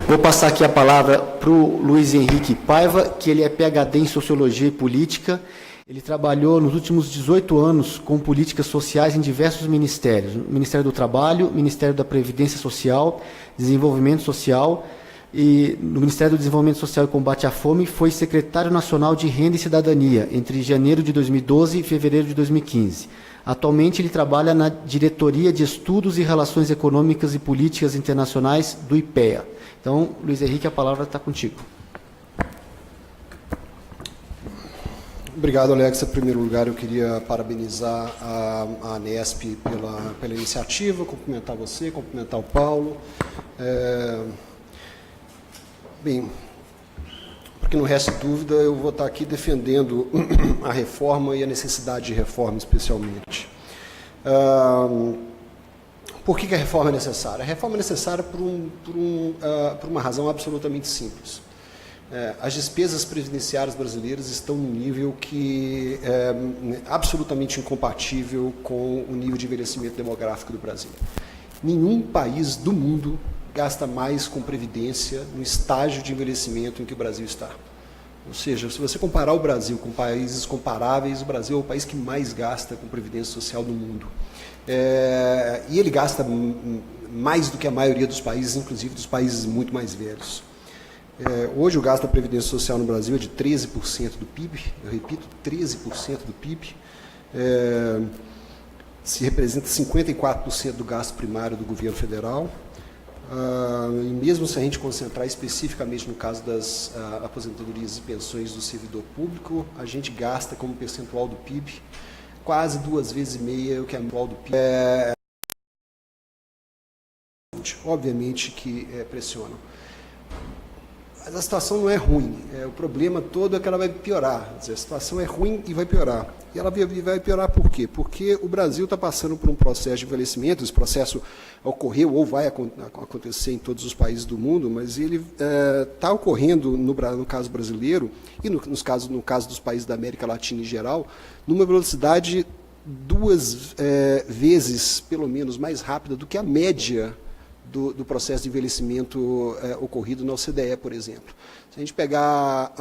Vou passar aqui a palavra para o Luiz Henrique Paiva, que ele é PhD em Sociologia e Política. Ele trabalhou nos últimos 18 anos com políticas sociais em diversos ministérios. Ministério do Trabalho, Ministério da Previdência Social, Desenvolvimento Social, e no Ministério do Desenvolvimento Social e Combate à Fome foi secretário nacional de Renda e Cidadania entre janeiro de 2012 e fevereiro de 2015. Atualmente ele trabalha na Diretoria de Estudos e Relações Econômicas e Políticas Internacionais do IPEA. Então, Luiz Henrique, a palavra está contigo. Obrigado, Alex. Em primeiro lugar, eu queria parabenizar a Anesp pela iniciativa, cumprimentar você, cumprimentar o Paulo. Bem, para que não reste dúvida, eu vou estar aqui defendendo a reforma e a necessidade de reforma, especialmente. Por que a reforma é necessária? A reforma é necessária por uma razão absolutamente simples. As despesas previdenciárias brasileiras estão num nível que é absolutamente incompatível com o nível de envelhecimento demográfico do Brasil. Nenhum país do mundo gasta mais com previdência no estágio de envelhecimento em que o Brasil está. Ou seja, se você comparar o Brasil com países comparáveis, o Brasil é o país que mais gasta com previdência social do mundo. E ele gasta mais do que a maioria dos países, inclusive dos países muito mais velhos. Hoje o gasto da Previdência Social no Brasil é de 13% do PIB, eu repito, 13% do PIB, se representa 54% do gasto primário do governo federal, e mesmo se a gente concentrar especificamente no caso das aposentadorias e pensões do servidor público, a gente gasta como percentual do PIB quase 2,5 vezes o que é anual do PIB. Obviamente que pressionam. Mas a situação não é ruim, o problema todo é que ela vai piorar. Quer dizer, a situação é ruim e vai piorar. E ela vai piorar por quê? Porque o Brasil está passando por um processo de envelhecimento, esse processo ocorreu ou vai acontecer em todos os países do mundo, mas ele está ocorrendo no caso brasileiro e no caso dos países da América Latina em geral, numa velocidade 2 vezes, pelo menos, mais rápida do que a média do processo de envelhecimento ocorrido na OCDE, por exemplo. Se a gente pegar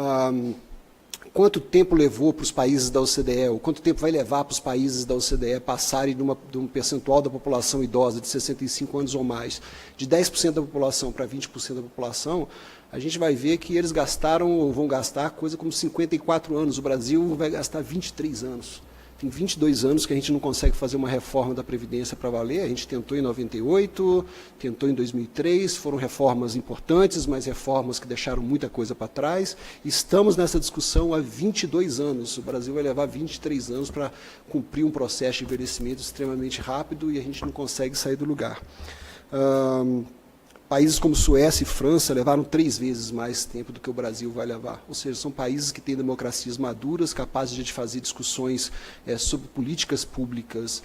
quanto tempo levou para os países da OCDE, ou quanto tempo vai levar para os países da OCDE passarem de um percentual da população idosa de 65 anos ou mais, de 10% da população para 20% da população, a gente vai ver que eles gastaram, ou vão gastar, coisa como 54 anos. O Brasil vai gastar 23 anos. Tem 22 anos que a gente não consegue fazer uma reforma da Previdência para valer. A gente tentou em 98, tentou em 2003, foram reformas importantes, mas reformas que deixaram muita coisa para trás. Estamos nessa discussão há 22 anos. O Brasil vai levar 23 anos para cumprir um processo de envelhecimento extremamente rápido e a gente não consegue sair do lugar. Países como Suécia e França levaram 3 vezes mais tempo do que o Brasil vai levar. Ou seja, são países que têm democracias maduras, capazes de fazer discussões sobre políticas públicas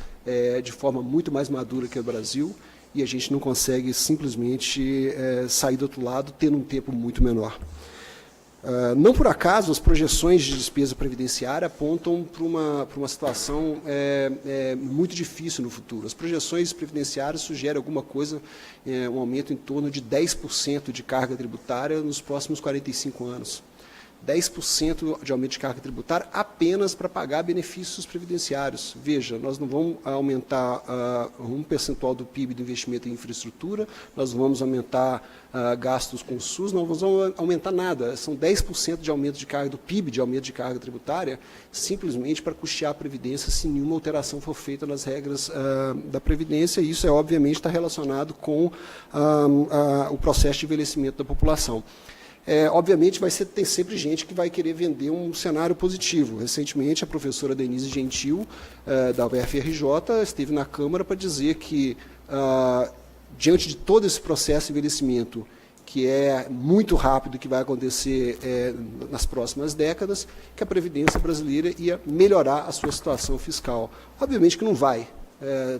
de forma muito mais madura que o Brasil, e a gente não consegue simplesmente sair do outro lado tendo um tempo muito menor. Não por acaso, as projeções de despesa previdenciária apontam para uma situação muito difícil no futuro. As projeções previdenciárias sugerem alguma coisa, um aumento em torno de 10% de carga tributária nos próximos 45 anos. 10% de aumento de carga tributária apenas para pagar benefícios previdenciários. Veja, nós não vamos aumentar um percentual do PIB do investimento em infraestrutura, nós não vamos aumentar gastos com o SUS, não vamos aumentar nada. São 10% de aumento de carga do PIB, de aumento de carga tributária, simplesmente para custear a Previdência se nenhuma alteração for feita nas regras da Previdência, e isso obviamente está relacionado com o processo de envelhecimento da população. Obviamente, tem sempre gente que vai querer vender um cenário positivo. Recentemente, a professora Denise Gentil, da UFRJ, esteve na Câmara para dizer que, diante de todo esse processo de envelhecimento, que é muito rápido, que vai acontecer nas próximas décadas, que a Previdência brasileira ia melhorar a sua situação fiscal. Obviamente que não vai.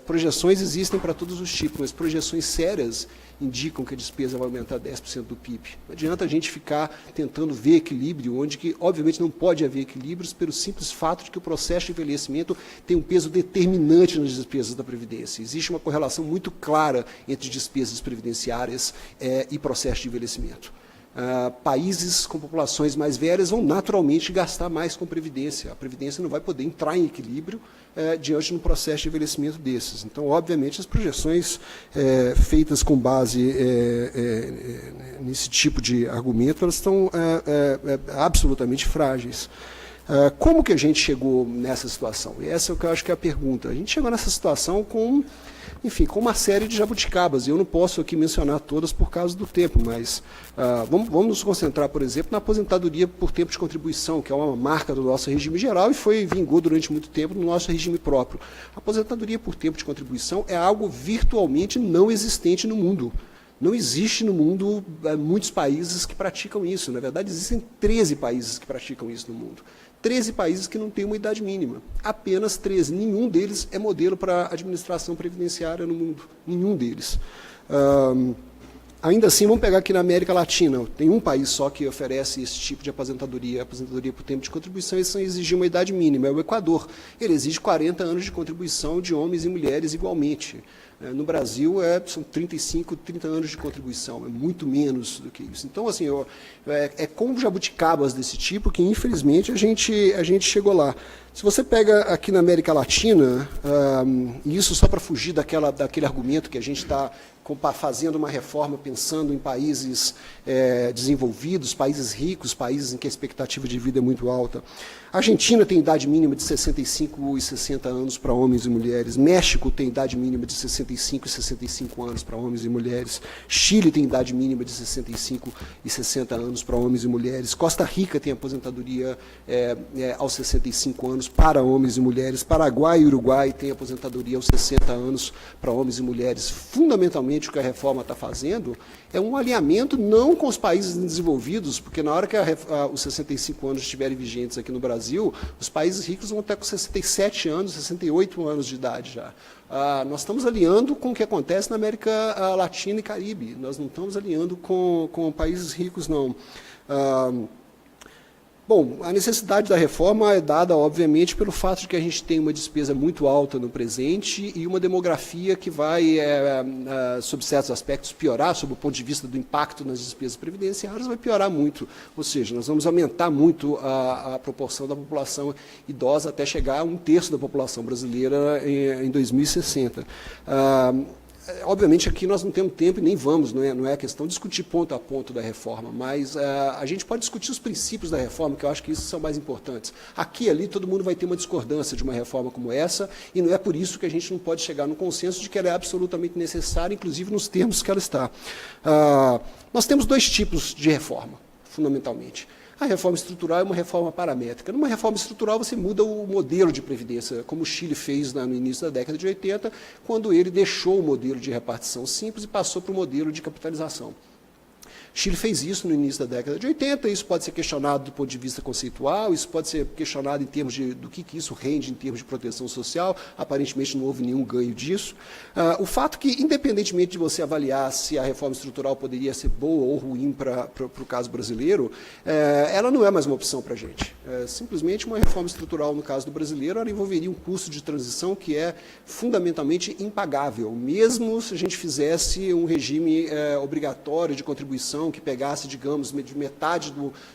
Projeções existem para todos os tipos, mas projeções sérias indicam que a despesa vai aumentar 10% do PIB. Não adianta a gente ficar tentando ver equilíbrio, onde que, obviamente, não pode haver equilíbrios pelo simples fato de que o processo de envelhecimento tem um peso determinante nas despesas da Previdência. Existe uma correlação muito clara entre despesas previdenciárias e processo de envelhecimento. Países com populações mais velhas vão naturalmente gastar mais com Previdência. A Previdência não vai poder entrar em equilíbrio diante de um processo de envelhecimento desses. Então, obviamente, as projeções feitas com base nesse tipo de argumento, elas estão absolutamente frágeis. Como que a gente chegou nessa situação? E essa é o que eu acho que é a pergunta. A gente chegou nessa situação com uma série de jabuticabas. Eu não posso aqui mencionar todas por causa do tempo, mas vamos nos concentrar, por exemplo, na aposentadoria por tempo de contribuição, que é uma marca do nosso regime geral e vingou durante muito tempo no nosso regime próprio. A aposentadoria por tempo de contribuição é algo virtualmente não existente no mundo. Não existe no mundo muitos países que praticam isso. Na verdade, existem 13 países que praticam isso no mundo. 13 países que não têm uma idade mínima. Apenas 13. Nenhum deles é modelo para administração previdenciária no mundo. Nenhum deles. Ainda assim, vamos pegar aqui na América Latina. Tem um país só que oferece esse tipo de aposentadoria por tempo de contribuição, e sem exigir uma idade mínima, é o Equador. Ele exige 40 anos de contribuição de homens e mulheres igualmente. No Brasil, são 30 anos de contribuição, é muito menos do que isso. Então, assim, é com jabuticabas desse tipo que, infelizmente, a gente chegou lá. Se você pega aqui na América Latina, e isso só para fugir daquele argumento que a gente está fazendo uma reforma pensando em países desenvolvidos, países ricos, países em que a expectativa de vida é muito alta. A Argentina tem idade mínima de 65 e 60 anos para homens e mulheres. México tem idade mínima de 65 e 65 anos para homens e mulheres. Chile tem idade mínima de 65 e 60 anos para homens e mulheres. Costa Rica tem aposentadoria aos 65 anos para homens e mulheres. Paraguai e Uruguai têm aposentadoria aos 60 anos para homens e mulheres. Fundamentalmente, o que a reforma está fazendo é um alinhamento não com os países desenvolvidos, porque na hora que os 65 anos estiverem vigentes aqui no Brasil, os países ricos vão estar com 67 anos, 68 anos de idade já. Nós estamos alinhando com o que acontece na América Latina e Caribe. Nós não estamos alinhando com países ricos, não. Bom, a necessidade da reforma é dada, obviamente, pelo fato de que a gente tem uma despesa muito alta no presente e uma demografia que vai, sob certos aspectos, piorar, sob o ponto de vista do impacto nas despesas previdenciárias, vai piorar muito. Ou seja, nós vamos aumentar muito a proporção da população idosa até chegar a 1/3 da população brasileira em 2060. Obviamente, aqui nós não temos tempo e nem vamos, não é questão de discutir ponto a ponto da reforma, mas a gente pode discutir os princípios da reforma, que eu acho que isso são mais importantes. Aqui e ali todo mundo vai ter uma discordância de uma reforma como essa, e não é por isso que a gente não pode chegar no consenso de que ela é absolutamente necessária, inclusive nos termos que ela está. Nós temos dois tipos de reforma, fundamentalmente. A reforma estrutural é uma reforma paramétrica. Numa reforma estrutural, você muda o modelo de previdência, como o Chile fez no início da década de 80, quando ele deixou o modelo de repartição simples e passou para o modelo de capitalização. Chile fez isso no início da década de 80, isso pode ser questionado do ponto de vista conceitual, isso pode ser questionado em termos do que isso rende em termos de proteção social, aparentemente não houve nenhum ganho disso. O fato que, independentemente de você avaliar se a reforma estrutural poderia ser boa ou ruim para o caso brasileiro, ela não é mais uma opção para a gente. Simplesmente uma reforma estrutural, no caso do brasileiro, ela envolveria um custo de transição que é fundamentalmente impagável, mesmo se a gente fizesse um regime obrigatório de contribuição que pegasse, digamos, de metade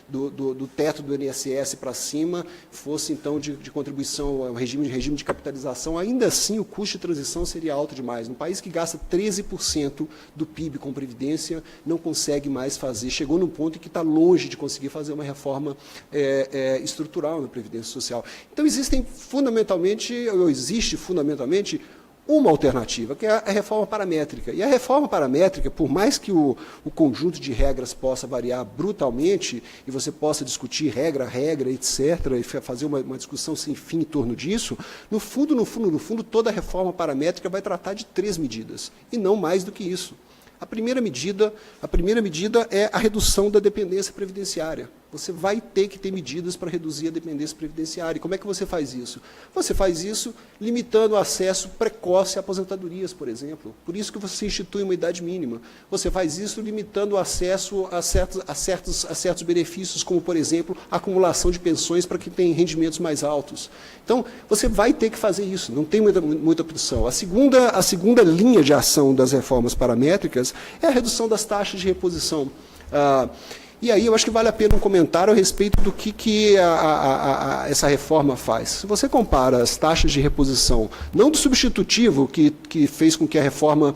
do teto do INSS para cima, fosse, então, de contribuição, regime de capitalização, ainda assim o custo de transição seria alto demais. Um país que gasta 13% do PIB com previdência não consegue mais fazer, chegou num ponto em que está longe de conseguir fazer uma reforma estrutural na Previdência Social. Então, existe fundamentalmente uma alternativa, que é a reforma paramétrica. E a reforma paramétrica, por mais que o conjunto de regras possa variar brutalmente, e você possa discutir regra, etc., e fazer uma discussão sem fim em torno disso, no fundo, toda a reforma paramétrica vai tratar de 3 medidas, e não mais do que isso. A primeira medida é a redução da dependência previdenciária. Você vai ter que ter medidas para reduzir a dependência previdenciária. E como é que você faz isso? Você faz isso limitando o acesso precoce a aposentadorias, por exemplo. Por isso que você institui uma idade mínima. Você faz isso limitando o acesso a certos benefícios, como, por exemplo, a acumulação de pensões para quem tem rendimentos mais altos. Então, você vai ter que fazer isso, não tem muita opção. A segunda linha de ação das reformas paramétricas é a redução das taxas de reposição. E aí eu acho que vale a pena um comentário a respeito do que essa reforma faz. Se você compara as taxas de reposição, não do substitutivo, que fez com que a reforma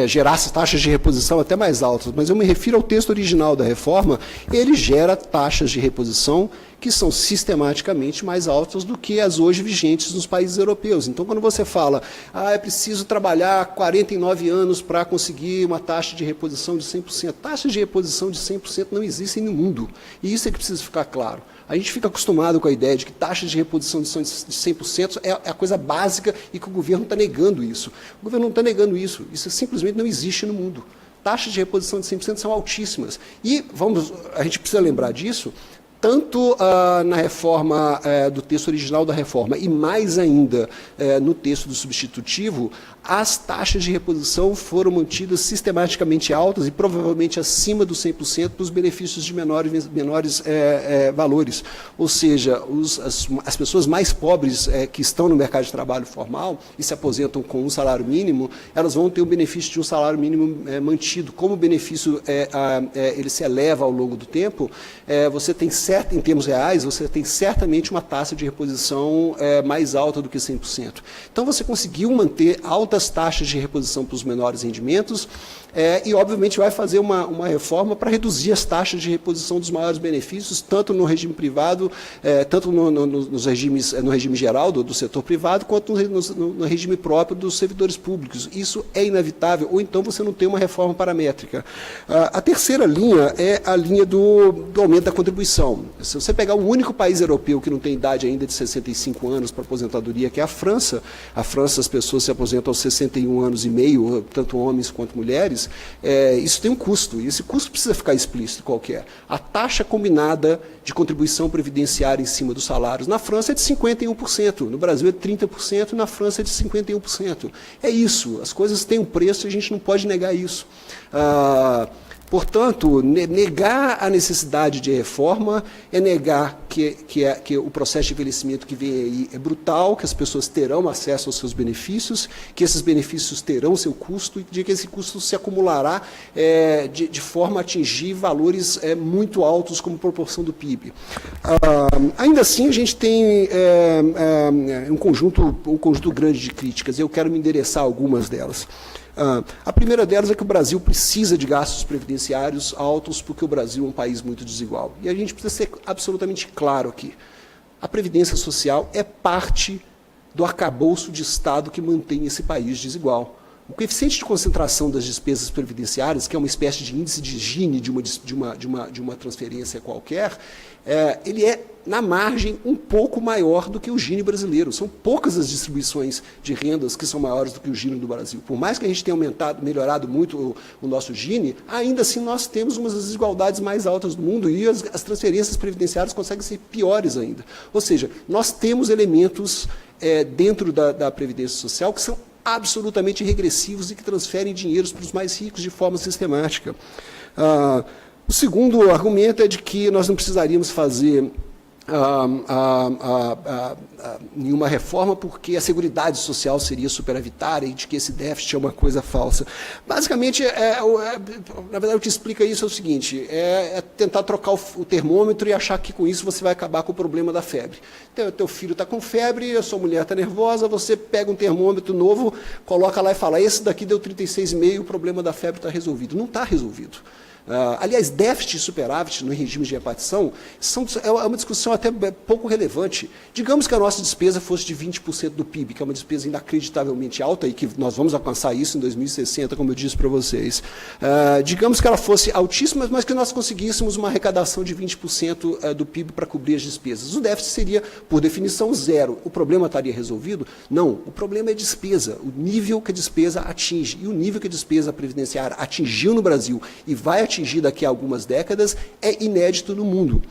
gerasse taxas de reposição até mais altas, mas eu me refiro ao texto original da reforma, ele gera taxas de reposição que são sistematicamente mais altas do que as hoje vigentes nos países europeus. Então, quando você fala, é preciso trabalhar 49 anos para conseguir uma taxa de reposição de 100%, taxas de reposição de 100% não existem no mundo, e isso é que precisa ficar claro. A gente fica acostumado com a ideia de que taxas de reposição de 100% é a coisa básica e que o governo está negando isso. O governo não está negando isso, isso simplesmente não existe no mundo. Taxas de reposição de 100% são altíssimas. E a gente precisa lembrar disso, tanto na reforma do texto original da reforma e mais ainda no texto do substitutivo, as taxas de reposição foram mantidas sistematicamente altas e provavelmente acima dos 100% para os benefícios de menores valores. Ou seja, as pessoas mais pobres que estão no mercado de trabalho formal e se aposentam com um salário mínimo, elas vão ter o benefício de um salário mínimo mantido. Como o benefício ele se eleva ao longo do tempo, você tem em termos reais, você tem certamente uma taxa de reposição mais alta do que 100%. Então, você conseguiu manter altas taxas de reposição para os menores rendimentos e, obviamente, vai fazer uma reforma para reduzir as taxas de reposição dos maiores benefícios, tanto no regime privado, tanto no regime geral do setor privado, quanto no regime próprio dos servidores públicos. Isso é inevitável, ou então você não tem uma reforma paramétrica. A terceira linha é a linha do aumento da contribuição. Se você pegar o único país europeu que não tem idade ainda de 65 anos para aposentadoria, que é a França as pessoas se aposentam aos 61 anos e meio, tanto homens quanto mulheres, isso tem um custo, e esse custo precisa ficar explícito qualquer. A taxa combinada de contribuição previdenciária em cima dos salários na França é de 51%, no Brasil é de 30%, na França é de 51%. É isso, as coisas têm um preço e a gente não pode negar isso. Portanto, negar a necessidade de reforma é negar que o processo de envelhecimento que vem aí é brutal, que as pessoas terão acesso aos seus benefícios, que esses benefícios terão seu custo e de que esse custo se acumulará de forma a atingir valores muito altos como proporção do PIB. Ainda assim, a gente tem um conjunto grande de críticas, e eu quero me endereçar a algumas delas. A primeira delas é que o Brasil precisa de gastos previdenciários altos porque o Brasil é um país muito desigual. E a gente precisa ser absolutamente claro aqui. A Previdência Social é parte do arcabouço de Estado que mantém esse país desigual. O coeficiente de concentração das despesas previdenciárias, que é uma espécie de índice de Gini de uma transferência qualquer, ele é, na margem, um pouco maior do que o Gini brasileiro. São poucas as distribuições de rendas que são maiores do que o Gini do Brasil. Por mais que a gente tenha melhorado muito o nosso Gini, ainda assim nós temos uma das desigualdades mais altas do mundo e as transferências previdenciárias conseguem ser piores ainda. Ou seja, nós temos elementos dentro da Previdência Social que são absolutamente regressivos e que transferem dinheiros para os mais ricos de forma sistemática. O segundo argumento é de que nós não precisaríamos fazer nenhuma reforma porque a Seguridade Social seria superavitária e de que esse déficit é uma coisa falsa. Basicamente, na verdade, o que explica isso é o seguinte, é tentar trocar o termômetro e achar que com isso você vai acabar com o problema da febre. Então, teu filho está com febre, a sua mulher está nervosa, você pega um termômetro novo, coloca lá e fala, esse daqui deu 36,5, o problema da febre está resolvido. Não está resolvido. Aliás, déficit e superávit no regime de repartição é uma discussão até pouco relevante. Digamos que a nossa despesa fosse de 20% do PIB, que é uma despesa inacreditavelmente alta e que nós vamos alcançar isso em 2060, como eu disse para vocês. Digamos que ela fosse altíssima, mas que nós conseguíssemos uma arrecadação de 20% do PIB para cobrir as despesas. O déficit seria, por definição, zero. O problema estaria resolvido? Não. O problema é a despesa, o nível que a despesa atinge. E o nível que a despesa previdenciária atingiu no Brasil e vai atingir atingir daqui a algumas décadas é inédito no mundo.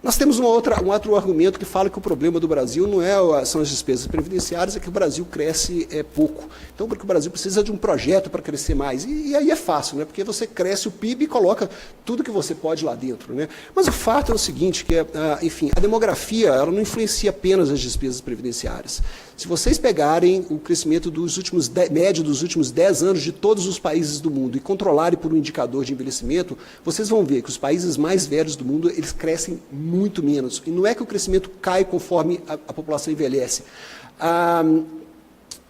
Nós temos um outro argumento que fala que o problema do Brasil não são as despesas previdenciárias, é que o Brasil cresce pouco. Então, porque o Brasil precisa de um projeto para crescer mais. E aí é fácil, né? Porque você cresce o PIB e coloca tudo que você pode lá dentro, né? Mas o fato é o seguinte, que enfim, a demografia ela não influencia apenas as despesas previdenciárias. Se vocês pegarem o crescimento médio dos últimos 10 anos de todos os países do mundo e controlarem por um indicador de envelhecimento, vocês vão ver que os países mais velhos do mundo, eles crescem muito menos. E não é que o crescimento cai conforme a população envelhece.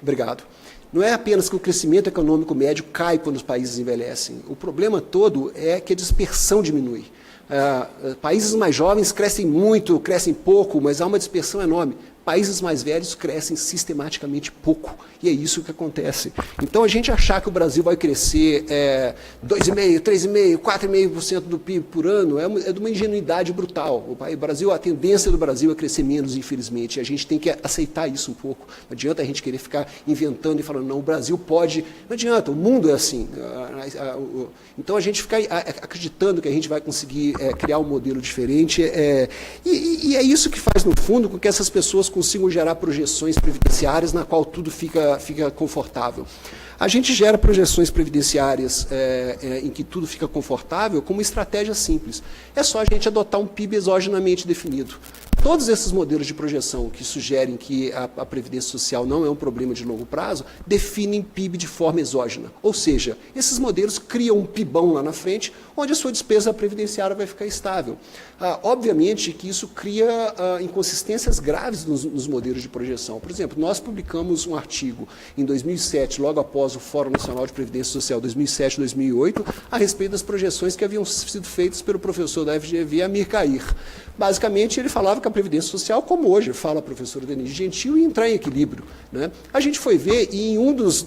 Obrigado. Não é apenas que o crescimento econômico médio cai quando os países envelhecem. O problema todo é que a dispersão diminui. Países mais jovens crescem muito, crescem pouco, mas há uma dispersão enorme. Países mais velhos crescem sistematicamente pouco, e é isso que acontece. Então, a gente achar que o Brasil vai crescer 2,5%, 3,5%, 4,5% do PIB por ano é de uma ingenuidade brutal. A tendência do Brasil é crescer menos, infelizmente, e a gente tem que aceitar isso um pouco. Não adianta a gente querer ficar inventando e falando, não, o Brasil pode... Não adianta, o mundo é assim. Então, a gente ficar acreditando que a gente vai conseguir criar um modelo diferente, e é isso que faz, no fundo, com que essas pessoas consigam gerar projeções previdenciárias na qual tudo fica confortável. A gente gera projeções previdenciárias em que tudo fica confortável com uma estratégia simples. É só a gente adotar um PIB exogenamente definido. Todos esses modelos de projeção que sugerem que a Previdência Social não é um problema de longo prazo, definem PIB de forma exógena. Ou seja, esses modelos criam um PIBão lá na frente, onde a sua despesa previdenciária vai ficar estável. Obviamente que isso cria inconsistências graves nos modelos de projeção. Por exemplo, nós publicamos um artigo em 2007, logo após o Fórum Nacional de Previdência Social 2007-2008, a respeito das projeções que haviam sido feitas pelo professor da FGV, Amir Cair. Basicamente, ele falava que a Previdência Social, como hoje fala a professora Denise Gentil, ia entrar em equilíbrio, né? A gente foi ver, e em um dos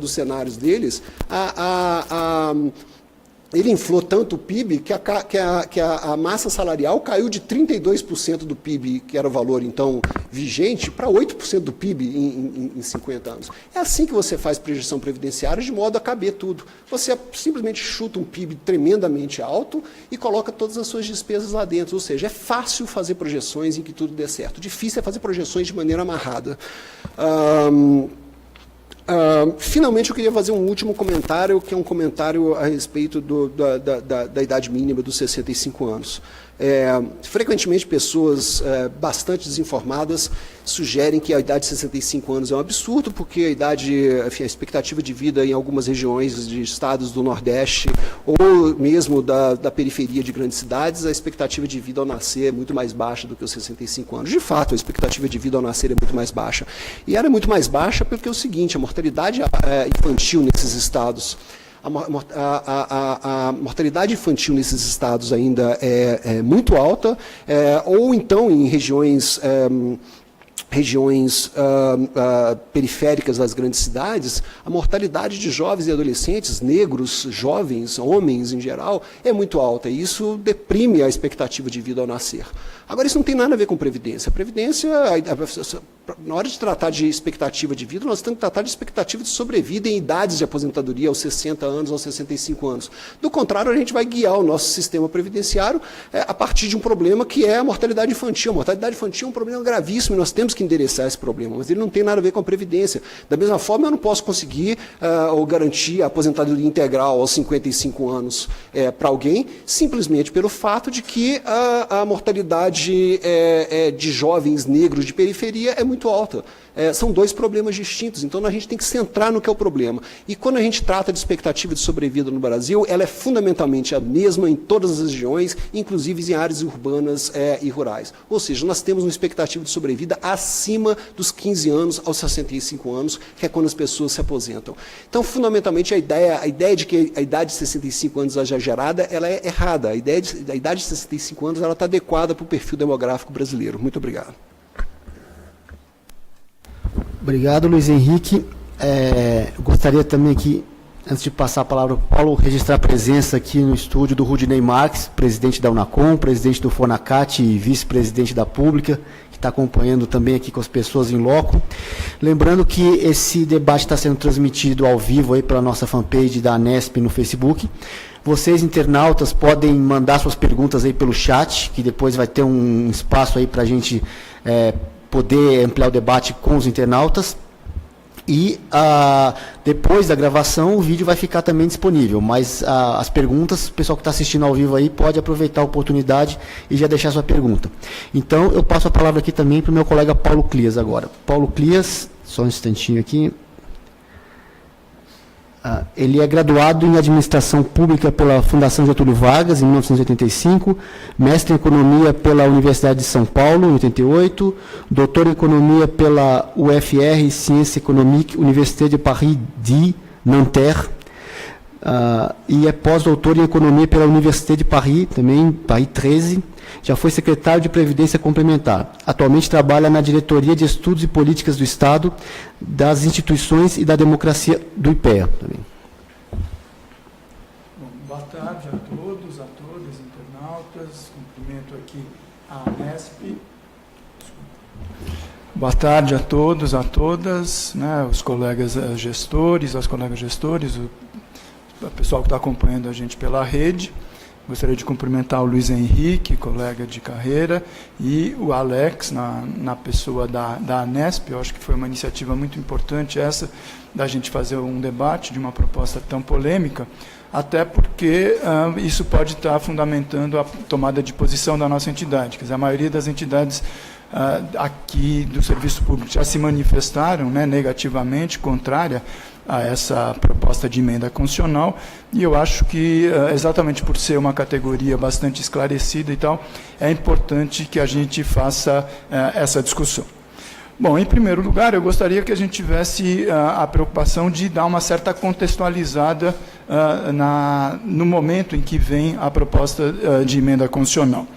cenários deles, ele inflou tanto o PIB que a massa salarial caiu de 32% do PIB, que era o valor, então, vigente, para 8% do PIB em 50 anos. É assim que você faz projeção previdenciária, de modo a caber tudo. Você simplesmente chuta um PIB tremendamente alto e coloca todas as suas despesas lá dentro. Ou seja, é fácil fazer projeções em que tudo dê certo. Difícil é fazer projeções de maneira amarrada. Finalmente, eu queria fazer um último comentário, que é um comentário a respeito da idade mínima dos 65 anos. Frequentemente, pessoas bastante desinformadas sugerem que a idade de 65 anos é um absurdo, porque a expectativa de vida em algumas regiões de estados do Nordeste, ou mesmo da periferia de grandes cidades, a expectativa de vida ao nascer é muito mais baixa do que os 65 anos. De fato, a expectativa de vida ao nascer é muito mais baixa. E era muito mais baixa porque é o seguinte, a mortalidade infantil nesses estados... A mortalidade infantil nesses estados ainda é muito alta, ou então em regiões periféricas das grandes cidades, a mortalidade de jovens e adolescentes, negros, jovens, homens em geral, é muito alta, e isso deprime a expectativa de vida ao nascer. Agora, isso não tem nada a ver com previdência. A previdência, na hora de tratar de expectativa de vida, nós temos que tratar de expectativa de sobrevida em idades de aposentadoria aos 60 anos, aos 65 anos. Do contrário, a gente vai guiar o nosso sistema previdenciário a partir de um problema que é a mortalidade infantil. A mortalidade infantil é um problema gravíssimo e nós temos que endereçar esse problema, mas ele não tem nada a ver com a previdência. Da mesma forma, eu não posso conseguir ou garantir a aposentadoria integral aos 55 anos para alguém, simplesmente pelo fato de que a mortalidade de jovens negros de periferia é muito alta. São dois problemas distintos, então a gente tem que centrar no que é o problema. E quando a gente trata de expectativa de sobrevida no Brasil, ela é fundamentalmente a mesma em todas as regiões, inclusive em áreas urbanas e rurais. Ou seja, nós temos uma expectativa de sobrevida acima dos 15 anos aos 65 anos, que é quando as pessoas se aposentam. Então, fundamentalmente, a ideia de que a idade de 65 anos seja gerada, ela é errada. A idade de 65 anos está adequada para o perfil demográfico brasileiro. Muito obrigado. Obrigado, Luiz Henrique. Gostaria também que, antes de passar a palavra para o Paulo, registrar a presença aqui no estúdio do Rudinei Marques, presidente da Unacom, presidente do Fonacat e vice-presidente da Pública, que está acompanhando também aqui com as pessoas em loco. Lembrando que esse debate está sendo transmitido ao vivo aí pela nossa fanpage da Anesp no Facebook. Vocês, internautas, podem mandar suas perguntas aí pelo chat, que depois vai ter um espaço aí para a gente poder ampliar o debate com os internautas. E depois da gravação o vídeo vai ficar também disponível, mas as perguntas, o pessoal que está assistindo ao vivo aí pode aproveitar a oportunidade e já deixar sua pergunta. Então eu passo a palavra aqui também para o meu colega Paulo Clias agora. Paulo Clias, só um instantinho aqui. Ele é graduado em Administração Pública pela Fundação Getúlio Vargas, em 1985, mestre em Economia pela Universidade de São Paulo, em 88, doutor em Economia pela UFR, Sciences Économiques, Université de Paris de Nanterre, e é pós-doutor em Economia pela Université de Paris, também, Paris 13, já foi secretário de Previdência Complementar. Atualmente trabalha na Diretoria de Estudos e Políticas do Estado, das Instituições e da Democracia do IPEA. Também. Bom, boa tarde a todos, a todas, internautas. Cumprimento aqui a Anesp. Boa tarde a todos, a todas, né, os colegas gestores, as colegas gestores, o pessoal que está acompanhando a gente pela rede. Gostaria de cumprimentar o Luiz Henrique, colega de carreira, e o Alex, na pessoa da Anesp. Eu acho que foi uma iniciativa muito importante essa, da gente fazer um debate de uma proposta tão polêmica, até porque isso pode estar fundamentando a tomada de posição da nossa entidade. Quer dizer, a maioria das entidades aqui do serviço público já se manifestaram, né, negativamente, contrária a essa proposta de emenda constitucional, e eu acho que, exatamente por ser uma categoria bastante esclarecida e tal, é importante que a gente faça essa discussão. Bom, em primeiro lugar, eu gostaria que a gente tivesse a preocupação de dar uma certa contextualizada no momento em que vem a proposta de emenda constitucional.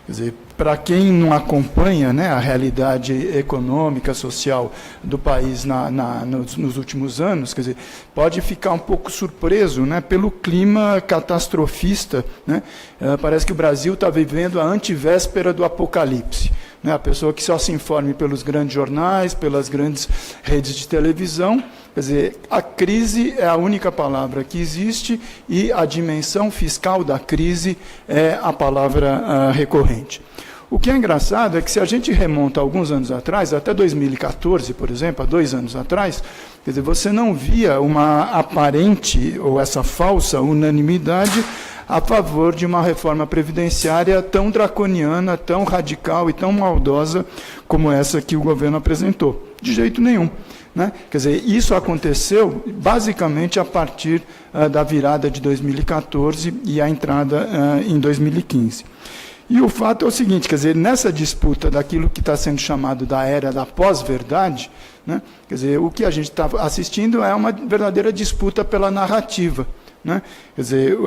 Quer dizer, para quem não acompanha, né, a realidade econômica, social do país nos últimos anos, quer dizer, pode ficar um pouco surpreso, né, pelo clima catastrofista, né? Parece que o Brasil está vivendo a antivéspera do apocalipse. Né, a pessoa que só se informe pelos grandes jornais, pelas grandes redes de televisão. Quer dizer, a crise é a única palavra que existe e a dimensão fiscal da crise é a palavra recorrente. O que é engraçado é que, se a gente remonta alguns anos atrás, até 2014, por exemplo, há 2 anos atrás, quer dizer, você não via uma aparente ou essa falsa unanimidade a favor de uma reforma previdenciária tão draconiana, tão radical e tão maldosa como essa que o governo apresentou. De jeito nenhum. Né? Quer dizer, isso aconteceu basicamente a partir da virada de 2014 e a entrada em 2015. E o fato é o seguinte, quer dizer, nessa disputa daquilo que está sendo chamado da era da pós-verdade, né? Quer dizer, o que a gente está assistindo é uma verdadeira disputa pela narrativa. Né? Quer dizer,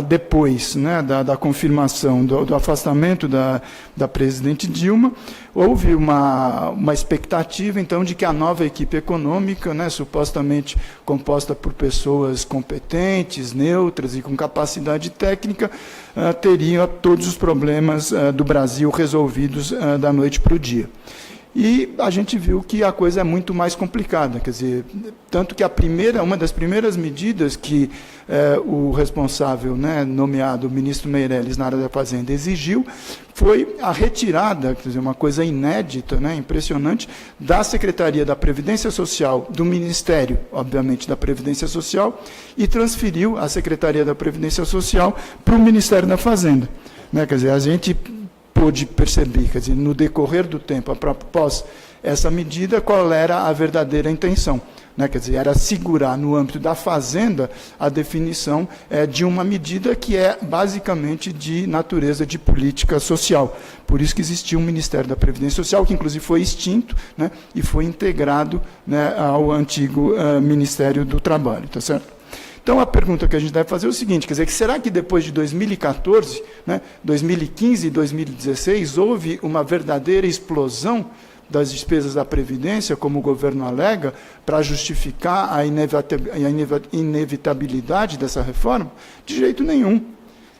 depois, né, da confirmação do afastamento da presidente Dilma, houve uma expectativa, então, de que a nova equipe econômica, né, supostamente composta por pessoas competentes, neutras e com capacidade técnica, teria todos os problemas do Brasil resolvidos da noite para o dia. E a gente viu que a coisa é muito mais complicada, quer dizer, tanto que uma das primeiras medidas que o responsável, né, nomeado, o ministro Meirelles, na área da Fazenda, exigiu, foi a retirada, quer dizer, uma coisa inédita, né, impressionante, da Secretaria da Previdência Social, do Ministério, obviamente, da Previdência Social, e transferiu a Secretaria da Previdência Social para o Ministério da Fazenda. Né, quer dizer, a gente pôde perceber, quer dizer, no decorrer do tempo, após essa medida, qual era a verdadeira intenção. Né? Quer dizer, era segurar no âmbito da Fazenda a definição de uma medida que é basicamente de natureza de política social. Por isso que existiu o Ministério da Previdência Social, que inclusive foi extinto, né, e foi integrado, né, ao antigo Ministério do Trabalho. Tá certo? Então, a pergunta que a gente deve fazer é o seguinte, quer dizer, que será que depois de 2014, né, 2015 e 2016, houve uma verdadeira explosão das despesas da Previdência, como o governo alega, para justificar a inevitabilidade dessa reforma? De jeito nenhum.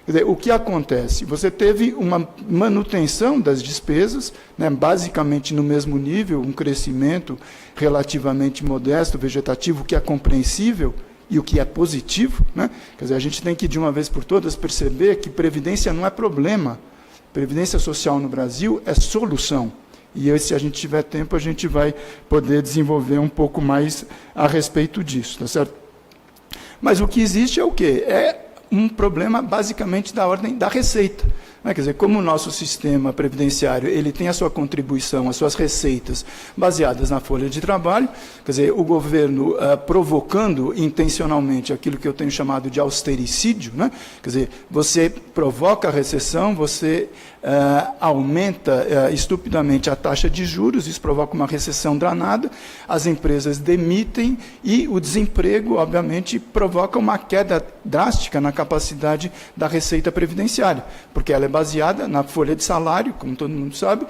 Quer dizer, o que acontece? Você teve uma manutenção das despesas, né, basicamente no mesmo nível, um crescimento relativamente modesto, vegetativo, que é compreensível, e o que é positivo, né? Quer dizer, a gente tem que, de uma vez por todas, perceber que previdência não é problema. Previdência social no Brasil é solução. E se a gente tiver tempo, a gente vai poder desenvolver um pouco mais a respeito disso, tá certo? Mas o que existe é o quê? É um problema, basicamente, da ordem da receita. Quer dizer, como o nosso sistema previdenciário ele tem a sua contribuição, as suas receitas baseadas na folha de trabalho, quer dizer, o governo provocando intencionalmente aquilo que eu tenho chamado de austericídio, né? Quer dizer, você provoca a recessão, você aumenta estupidamente a taxa de juros, isso provoca uma recessão danada, as empresas demitem e o desemprego, obviamente, provoca uma queda drástica na capacidade da receita previdenciária, porque ela é baseada na folha de salário, como todo mundo sabe,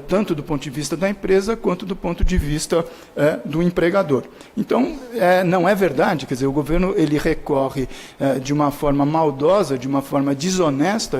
tanto do ponto de vista da empresa quanto do ponto de vista do empregador. Então, não é verdade, quer dizer, o governo ele recorre de uma forma maldosa, de uma forma desonesta,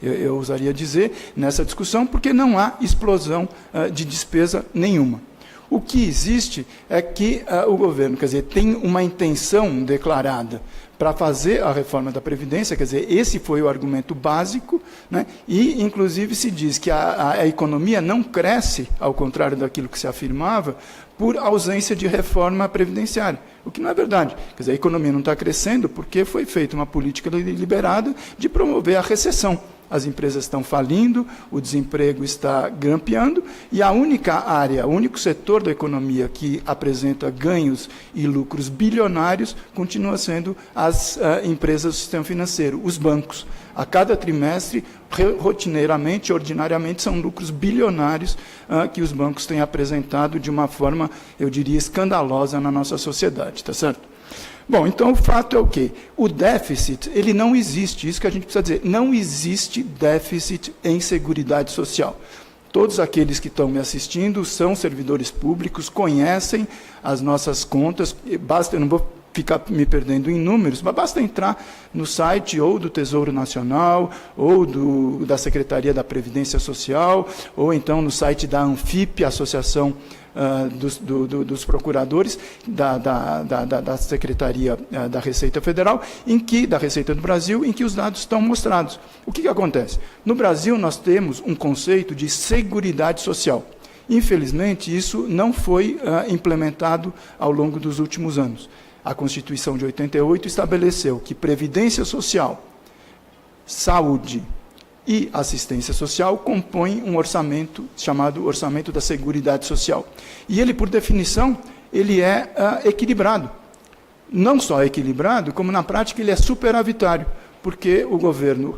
eu usaria dizer, nessa discussão, porque não há explosão de despesa nenhuma. O que existe é que o governo, quer dizer, tem uma intenção declarada para fazer a reforma da Previdência, quer dizer, esse foi o argumento básico, né? E, inclusive, se diz que a economia não cresce, ao contrário daquilo que se afirmava, por ausência de reforma previdenciária, o que não é verdade. Quer dizer, a economia não está crescendo porque foi feita uma política deliberada de promover a recessão. As empresas estão falindo, o desemprego está grampeando, e a única área, o único setor da economia que apresenta ganhos e lucros bilionários continua sendo as empresas do sistema financeiro, os bancos. A cada trimestre, rotineiramente, ordinariamente, são lucros bilionários que os bancos têm apresentado de uma forma, eu diria, escandalosa na nossa sociedade, tá certo? Bom, então o fato é o quê? O déficit, ele não existe, isso que a gente precisa dizer, não existe déficit em Seguridade Social. Todos aqueles que estão me assistindo são servidores públicos, conhecem as nossas contas, basta, eu não vou ficar me perdendo em números, mas basta entrar no site ou do Tesouro Nacional, ou da Secretaria da Previdência Social, ou então no site da ANFIP, Associação dos procuradores da Secretaria da Receita Federal, da Receita do Brasil, em que os dados estão mostrados. O que acontece? No Brasil, nós temos um conceito de Seguridade Social. Infelizmente, isso não foi implementado ao longo dos últimos anos. A Constituição de 88 estabeleceu que Previdência Social, Saúde e Assistência Social compõem um orçamento chamado Orçamento da Seguridade Social. E ele, por definição, ele é equilibrado. Não só equilibrado, como na prática ele é superavitário, porque o governo,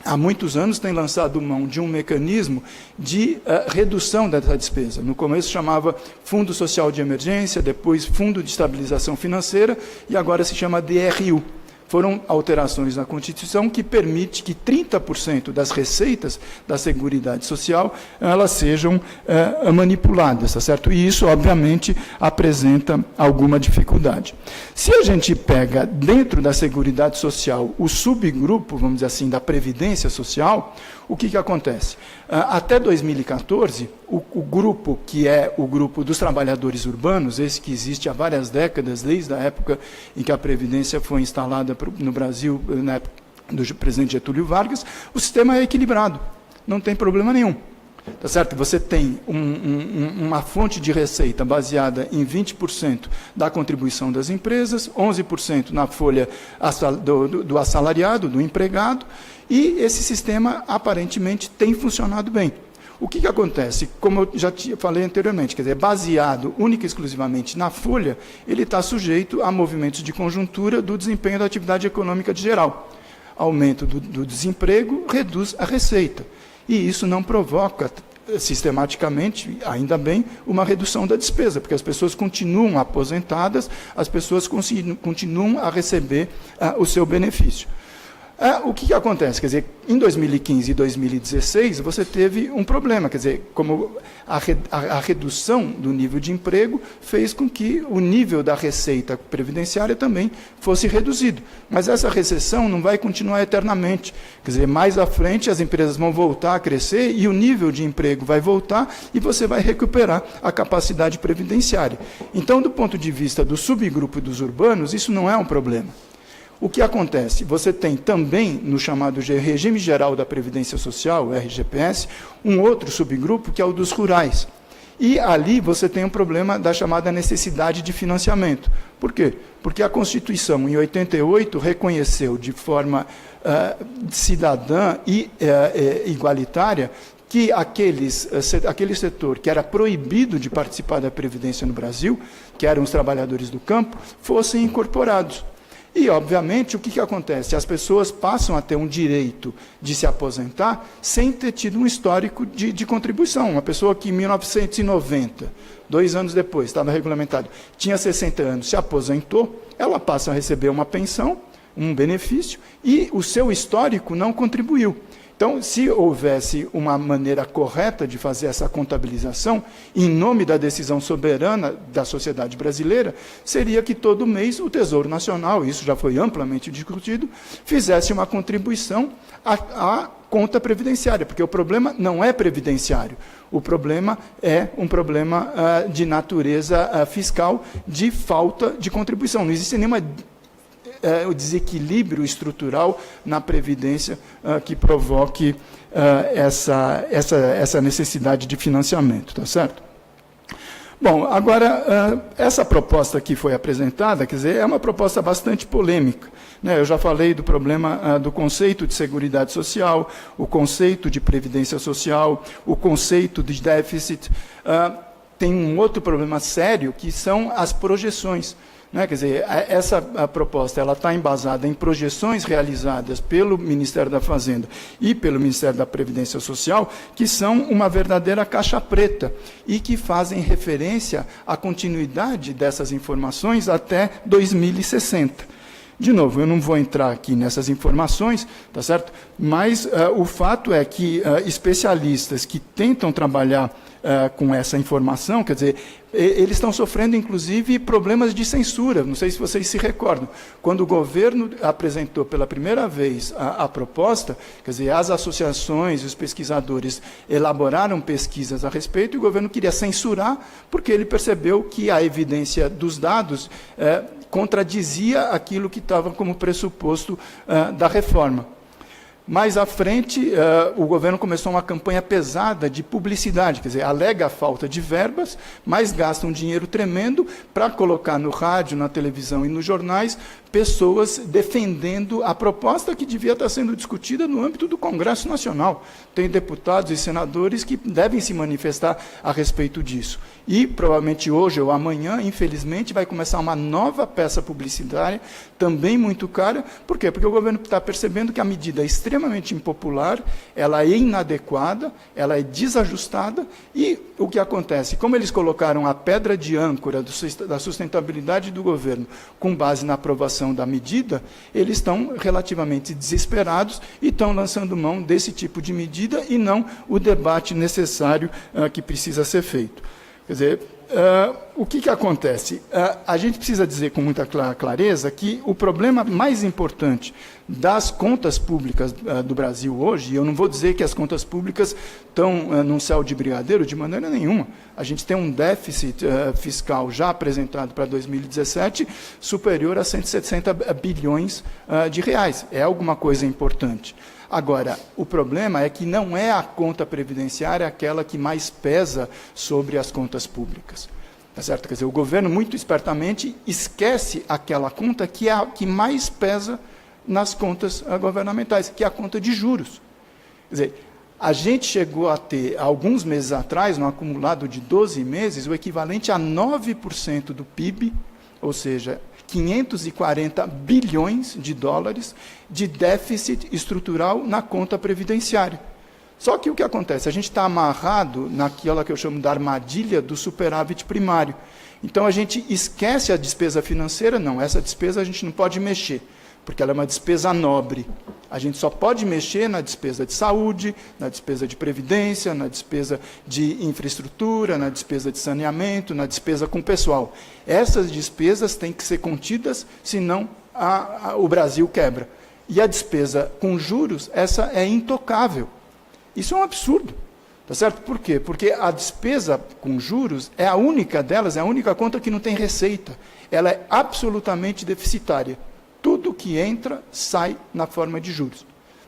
há muitos anos, tem lançado mão de um mecanismo de redução dessa despesa. No começo chamava Fundo Social de Emergência, depois Fundo de Estabilização Financeira, e agora se chama DRU. Foram alterações na Constituição que permite que 30% das receitas da Seguridade Social elas sejam manipuladas, tá certo? E isso, obviamente, apresenta alguma dificuldade. Se a gente pega dentro da Seguridade Social o subgrupo, vamos dizer assim, da Previdência Social, o que acontece? Até 2014, o grupo que é o grupo dos trabalhadores urbanos, esse que existe há várias décadas, desde a época em que a Previdência foi instalada no Brasil, na época do presidente Getúlio Vargas, o sistema é equilibrado, não tem problema nenhum. Tá certo? Você tem uma fonte de receita baseada em 20% da contribuição das empresas, 11% na folha do assalariado, do empregado, e esse sistema aparentemente tem funcionado bem. O que acontece? Como eu já falei anteriormente, quer dizer, baseado única e exclusivamente na folha, ele está sujeito a movimentos de conjuntura do desempenho da atividade econômica de geral. Aumento do desemprego reduz a receita. E isso não provoca, sistematicamente, ainda bem, uma redução da despesa, porque as pessoas continuam aposentadas, as pessoas continuam a receber o seu benefício. O que acontece? Quer dizer, em 2015 e 2016, você teve um problema, quer dizer, como a redução do nível de emprego fez com que o nível da receita previdenciária também fosse reduzido. Mas essa recessão não vai continuar eternamente. Quer dizer, mais à frente as empresas vão voltar a crescer e o nível de emprego vai voltar e você vai recuperar a capacidade previdenciária. Então, do ponto de vista do subgrupo dos urbanos, isso não é um problema. O que acontece? Você tem também, no chamado Regime Geral da Previdência Social, o RGPS, um outro subgrupo, que é o dos rurais. E ali você tem um problema da chamada necessidade de financiamento. Por quê? Porque a Constituição, em 88, reconheceu de forma cidadã e igualitária que aquele setor que era proibido de participar da Previdência no Brasil, que eram os trabalhadores do campo, fossem incorporados. E, obviamente, o que acontece? As pessoas passam a ter um direito de se aposentar sem ter tido um histórico de contribuição. Uma pessoa que, em 1990, 2 anos depois, estava regulamentado, tinha 60 anos, se aposentou, ela passa a receber uma pensão, um benefício, e o seu histórico não contribuiu. Então, se houvesse uma maneira correta de fazer essa contabilização, em nome da decisão soberana da sociedade brasileira, seria que todo mês o Tesouro Nacional, isso já foi amplamente discutido, fizesse uma contribuição à conta previdenciária, porque o problema não é previdenciário, o problema é um problema de natureza fiscal, de falta de contribuição. Não existe nenhuma o desequilíbrio estrutural na Previdência que provoque essa necessidade de financiamento, tá certo? Bom, agora, essa proposta que foi apresentada, quer dizer, é uma proposta bastante polêmica, né? Eu já falei do problema do conceito de seguridade social, o conceito de previdência social, o conceito de déficit. Tem um outro problema sério, que são as projeções. Quer dizer, essa proposta está embasada em projeções realizadas pelo Ministério da Fazenda e pelo Ministério da Previdência Social, que são uma verdadeira caixa preta e que fazem referência à continuidade dessas informações até 2060. De novo, eu não vou entrar aqui nessas informações, tá certo? Mas o fato é que especialistas que tentam trabalhar com essa informação, quer dizer, eles estão sofrendo, inclusive, problemas de censura. Não sei se vocês se recordam. Quando o governo apresentou pela primeira vez a proposta, quer dizer, as associações, os pesquisadores elaboraram pesquisas a respeito e o governo queria censurar porque ele percebeu que a evidência dos dados contradizia aquilo que estava como pressuposto da reforma. Mais à frente, o governo começou uma campanha pesada de publicidade, quer dizer, alega a falta de verbas, mas gasta um dinheiro tremendo para colocar no rádio, na televisão e nos jornais pessoas defendendo a proposta que devia estar sendo discutida no âmbito do Congresso Nacional. Tem deputados e senadores que devem se manifestar a respeito disso. E, provavelmente hoje ou amanhã, infelizmente, vai começar uma nova peça publicitária, também muito cara. Por quê? Porque o governo está percebendo que a medida é extremamente impopular, ela é inadequada, ela é desajustada, e o que acontece? Como eles colocaram a pedra de âncora da sustentabilidade do governo com base na aprovação da medida, eles estão relativamente desesperados e estão lançando mão desse tipo de medida e não o debate necessário que precisa ser feito. Quer dizer, o que acontece? A gente precisa dizer com muita clareza que o problema mais importante das contas públicas do Brasil hoje, e eu não vou dizer que as contas públicas estão num céu de brigadeiro, de maneira nenhuma. A gente tem um déficit fiscal já apresentado para 2017 superior a 160 bilhões de reais. É alguma coisa importante. Agora, o problema é que não é a conta previdenciária aquela que mais pesa sobre as contas públicas. Tá certo? Quer dizer, o governo, muito espertamente, esquece aquela conta que é a que mais pesa nas contas governamentais, que é a conta de juros. Quer dizer, a gente chegou a ter, alguns meses atrás, no acumulado de 12 meses, o equivalente a 9% do PIB, ou seja, 540 bilhões de dólares de déficit estrutural na conta previdenciária. Só que o que acontece? A gente está amarrado naquela que eu chamo de armadilha do superávit primário. Então, a gente esquece a despesa financeira, não, essa despesa a gente não pode mexer. porque ela é uma despesa nobre. A gente só pode mexer na despesa de saúde, na despesa de previdência, na despesa de infraestrutura, na despesa de saneamento, na despesa com pessoal. Essas despesas têm que ser contidas, senão o Brasil quebra. E a despesa com juros, essa é intocável. Isso é um absurdo. Tá certo? Por quê? Porque a despesa com juros é a única delas, é a única conta que não tem receita. Ela é absolutamente deficitária. Tudo que entra, sai na forma de juros.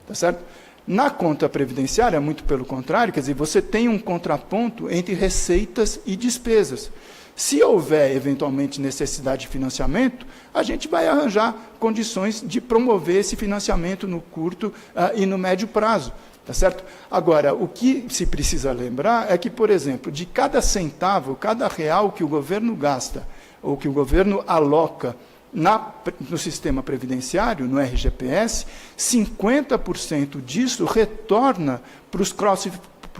Tá certo? Na conta previdenciária, muito pelo contrário, quer dizer, você tem um contraponto entre receitas e despesas. Se houver, eventualmente, necessidade de financiamento, a gente vai arranjar condições de promover esse financiamento no curto e no médio prazo. Tá certo? Agora, o que se precisa lembrar é que, por exemplo, de cada centavo, cada real que o governo gasta, ou que o governo aloca no sistema previdenciário, no RGPS, 50% disso retorna para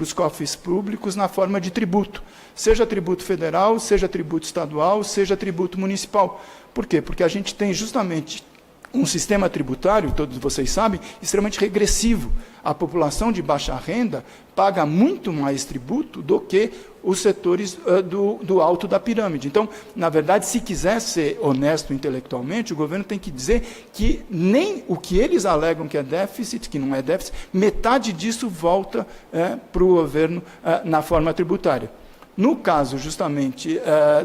os cofres públicos na forma de tributo, seja tributo federal, seja tributo estadual, seja tributo municipal. Por quê? Porque a gente tem justamente um sistema tributário, todos vocês sabem, extremamente regressivo. A população de baixa renda paga muito mais tributo do que os setores do alto da pirâmide. Então, na verdade, se quiser ser honesto intelectualmente, o governo tem que dizer que nem o que eles alegam que é déficit, que não é déficit, metade disso volta para o governo na forma tributária. No caso, justamente,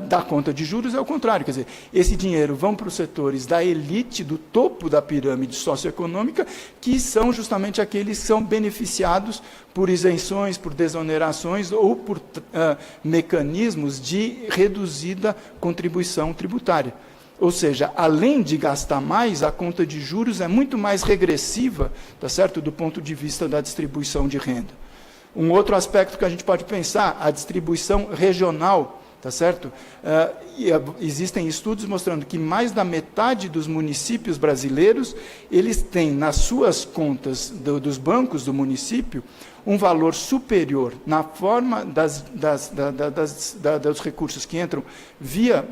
da conta de juros, é o contrário. Quer dizer, esse dinheiro vão para os setores da elite, do topo da pirâmide socioeconômica, que são justamente aqueles que são beneficiados por isenções, por desonerações ou por mecanismos de reduzida contribuição tributária. Ou seja, além de gastar mais, a conta de juros é muito mais regressiva, tá certo? Do ponto de vista da distribuição de renda. Um outro aspecto que a gente pode pensar, a distribuição regional, tá certo? Existem estudos mostrando que mais da metade dos municípios brasileiros, eles têm nas suas contas dos bancos do município um valor superior na forma dos recursos que entram via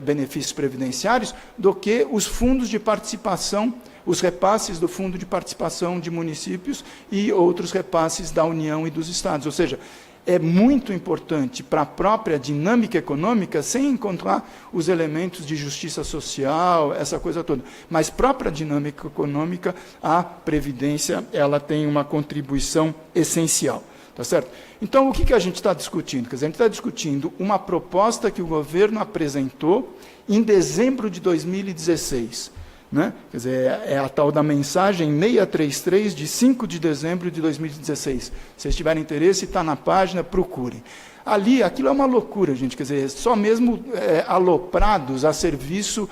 benefícios previdenciários do que os fundos de participação, os repasses do Fundo de Participação de Municípios e outros repasses da União e dos Estados. Ou seja, é muito importante para a própria dinâmica econômica, sem encontrar os elementos de justiça social, essa coisa toda. Mas própria dinâmica econômica, a Previdência, ela tem uma contribuição essencial. Tá certo? Então, o que a gente está discutindo? Quer dizer, a gente está discutindo uma proposta que o governo apresentou em dezembro de 2016. Né? Quer dizer, é a tal da mensagem 633 de 5 de dezembro de 2016. Se vocês tiverem interesse, está na página, procurem. Ali, aquilo é uma loucura, gente, quer dizer, só mesmo aloprados a serviço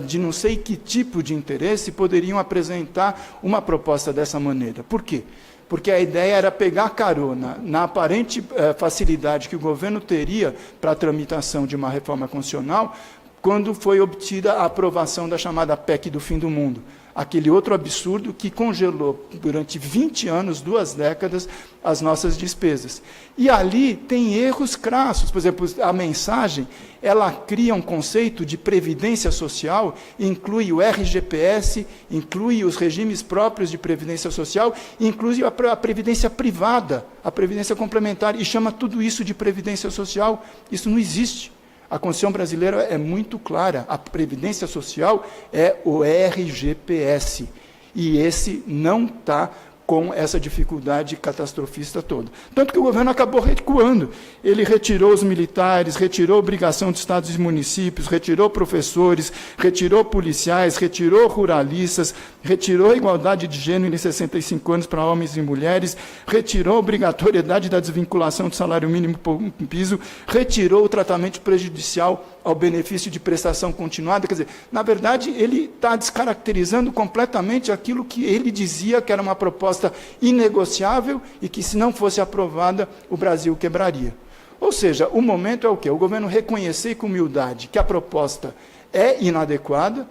de não sei que tipo de interesse poderiam apresentar uma proposta dessa maneira. Por quê? Porque a ideia era pegar carona na aparente facilidade que o governo teria para a tramitação de uma reforma constitucional, quando foi obtida a aprovação da chamada PEC do fim do mundo. Aquele outro absurdo que congelou durante 20 anos, 2 décadas, as nossas despesas. E ali tem erros crassos. Por exemplo, a mensagem, ela cria um conceito de previdência social, inclui o RGPS, inclui os regimes próprios de previdência social, inclui a previdência privada, a previdência complementar, e chama tudo isso de previdência social. Isso não existe. A Constituição brasileira é muito clara, a Previdência Social é o RGPS, e esse não está com essa dificuldade catastrofista toda. Tanto que o governo acabou recuando. Ele retirou os militares, retirou a obrigação de estados e municípios, retirou professores, retirou policiais, retirou ruralistas, retirou a igualdade de gênero em 65 anos para homens e mulheres, retirou a obrigatoriedade da desvinculação do salário mínimo por um piso, retirou o tratamento prejudicial ao benefício de prestação continuada. Quer dizer, na verdade, ele está descaracterizando completamente aquilo que ele dizia que era uma proposta inegociável e que, se não fosse aprovada, o Brasil quebraria. Ou seja, o momento é o quê? O governo reconhecer com humildade que a proposta é inadequada,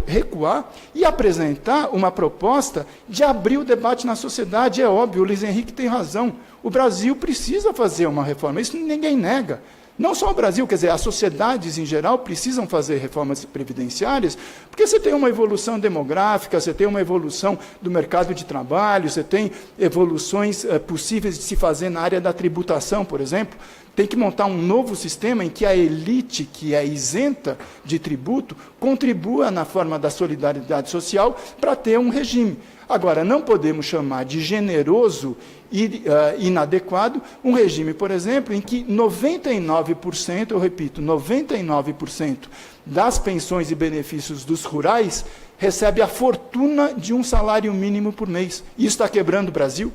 recuar e apresentar uma proposta de abrir o debate na sociedade. É óbvio, o Luiz Henrique tem razão. O Brasil precisa fazer uma reforma, isso ninguém nega. Não só o Brasil, quer dizer, as sociedades em geral precisam fazer reformas previdenciárias, Porque você tem uma evolução demográfica, você tem uma evolução do mercado de trabalho, você tem evoluções possíveis de se fazer na área da tributação, por exemplo. Tem que montar um novo sistema em que a elite, que é isenta de tributo, contribua na forma da solidariedade social para ter um regime. Agora, não podemos chamar de generoso e inadequado um regime, por exemplo, em que 99%, eu repito, 99% das pensões e benefícios dos rurais recebe a fortuna de um salário mínimo por mês. Isso está quebrando o Brasil.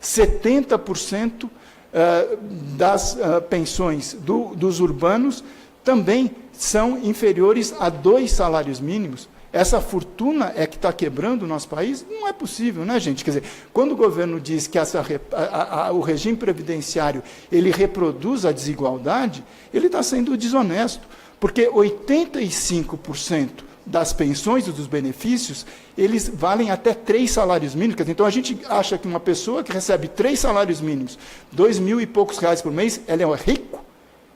70% das pensões dos urbanos também são inferiores a 2 salários mínimos. Essa fortuna é que está quebrando o nosso país? Não é possível, né, gente? Quer dizer, quando o governo diz que o regime previdenciário ele reproduz a desigualdade, ele está sendo desonesto, porque 85% das pensões e dos benefícios, eles valem até 3 salários mínimos. Então, a gente acha que uma pessoa que recebe 3 salários mínimos, 2.000 e poucos reais por mês, ela é rico.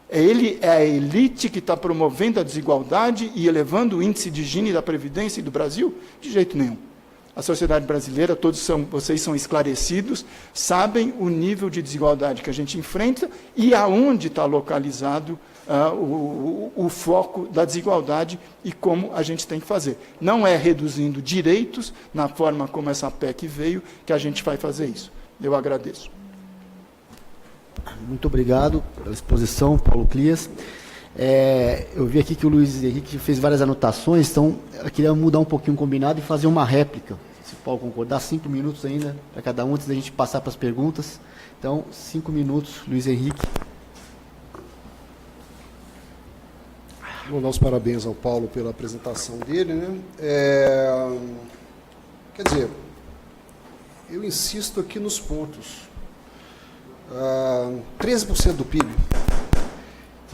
Ele é a elite que está promovendo a desigualdade e elevando o índice de Gini da Previdência e do Brasil? De jeito nenhum. A sociedade brasileira, vocês são esclarecidos, sabem o nível de desigualdade que a gente enfrenta e aonde está localizado o foco da desigualdade e como a gente tem que fazer. Não é reduzindo direitos, na forma como essa PEC veio, que a gente vai fazer isso. Eu agradeço. Muito obrigado pela exposição, Paulo Clias. Eu vi aqui que o Luiz Henrique fez várias anotações, então eu queria mudar um pouquinho o combinado e fazer uma réplica, se o Paulo concordar, 5 minutos ainda para cada um, antes da gente passar para as perguntas. Então, 5 minutos, Luiz Henrique. Vou dar os parabéns ao Paulo pela apresentação dele, né? Quer dizer, eu insisto aqui nos pontos. 13% do PIB.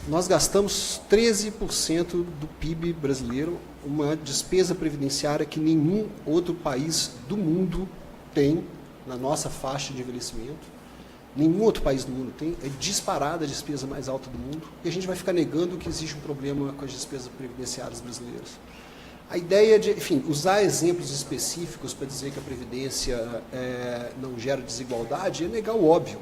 Nós gastamos 13% do PIB brasileiro, uma despesa previdenciária que nenhum outro país do mundo tem na nossa faixa de envelhecimento. Nenhum outro país do mundo tem. É disparada a despesa mais alta do mundo. E a gente vai ficar negando que existe um problema com as despesas previdenciárias brasileiras. A ideia de, enfim, usar exemplos específicos para dizer que a Previdência não gera desigualdade é negar o óbvio.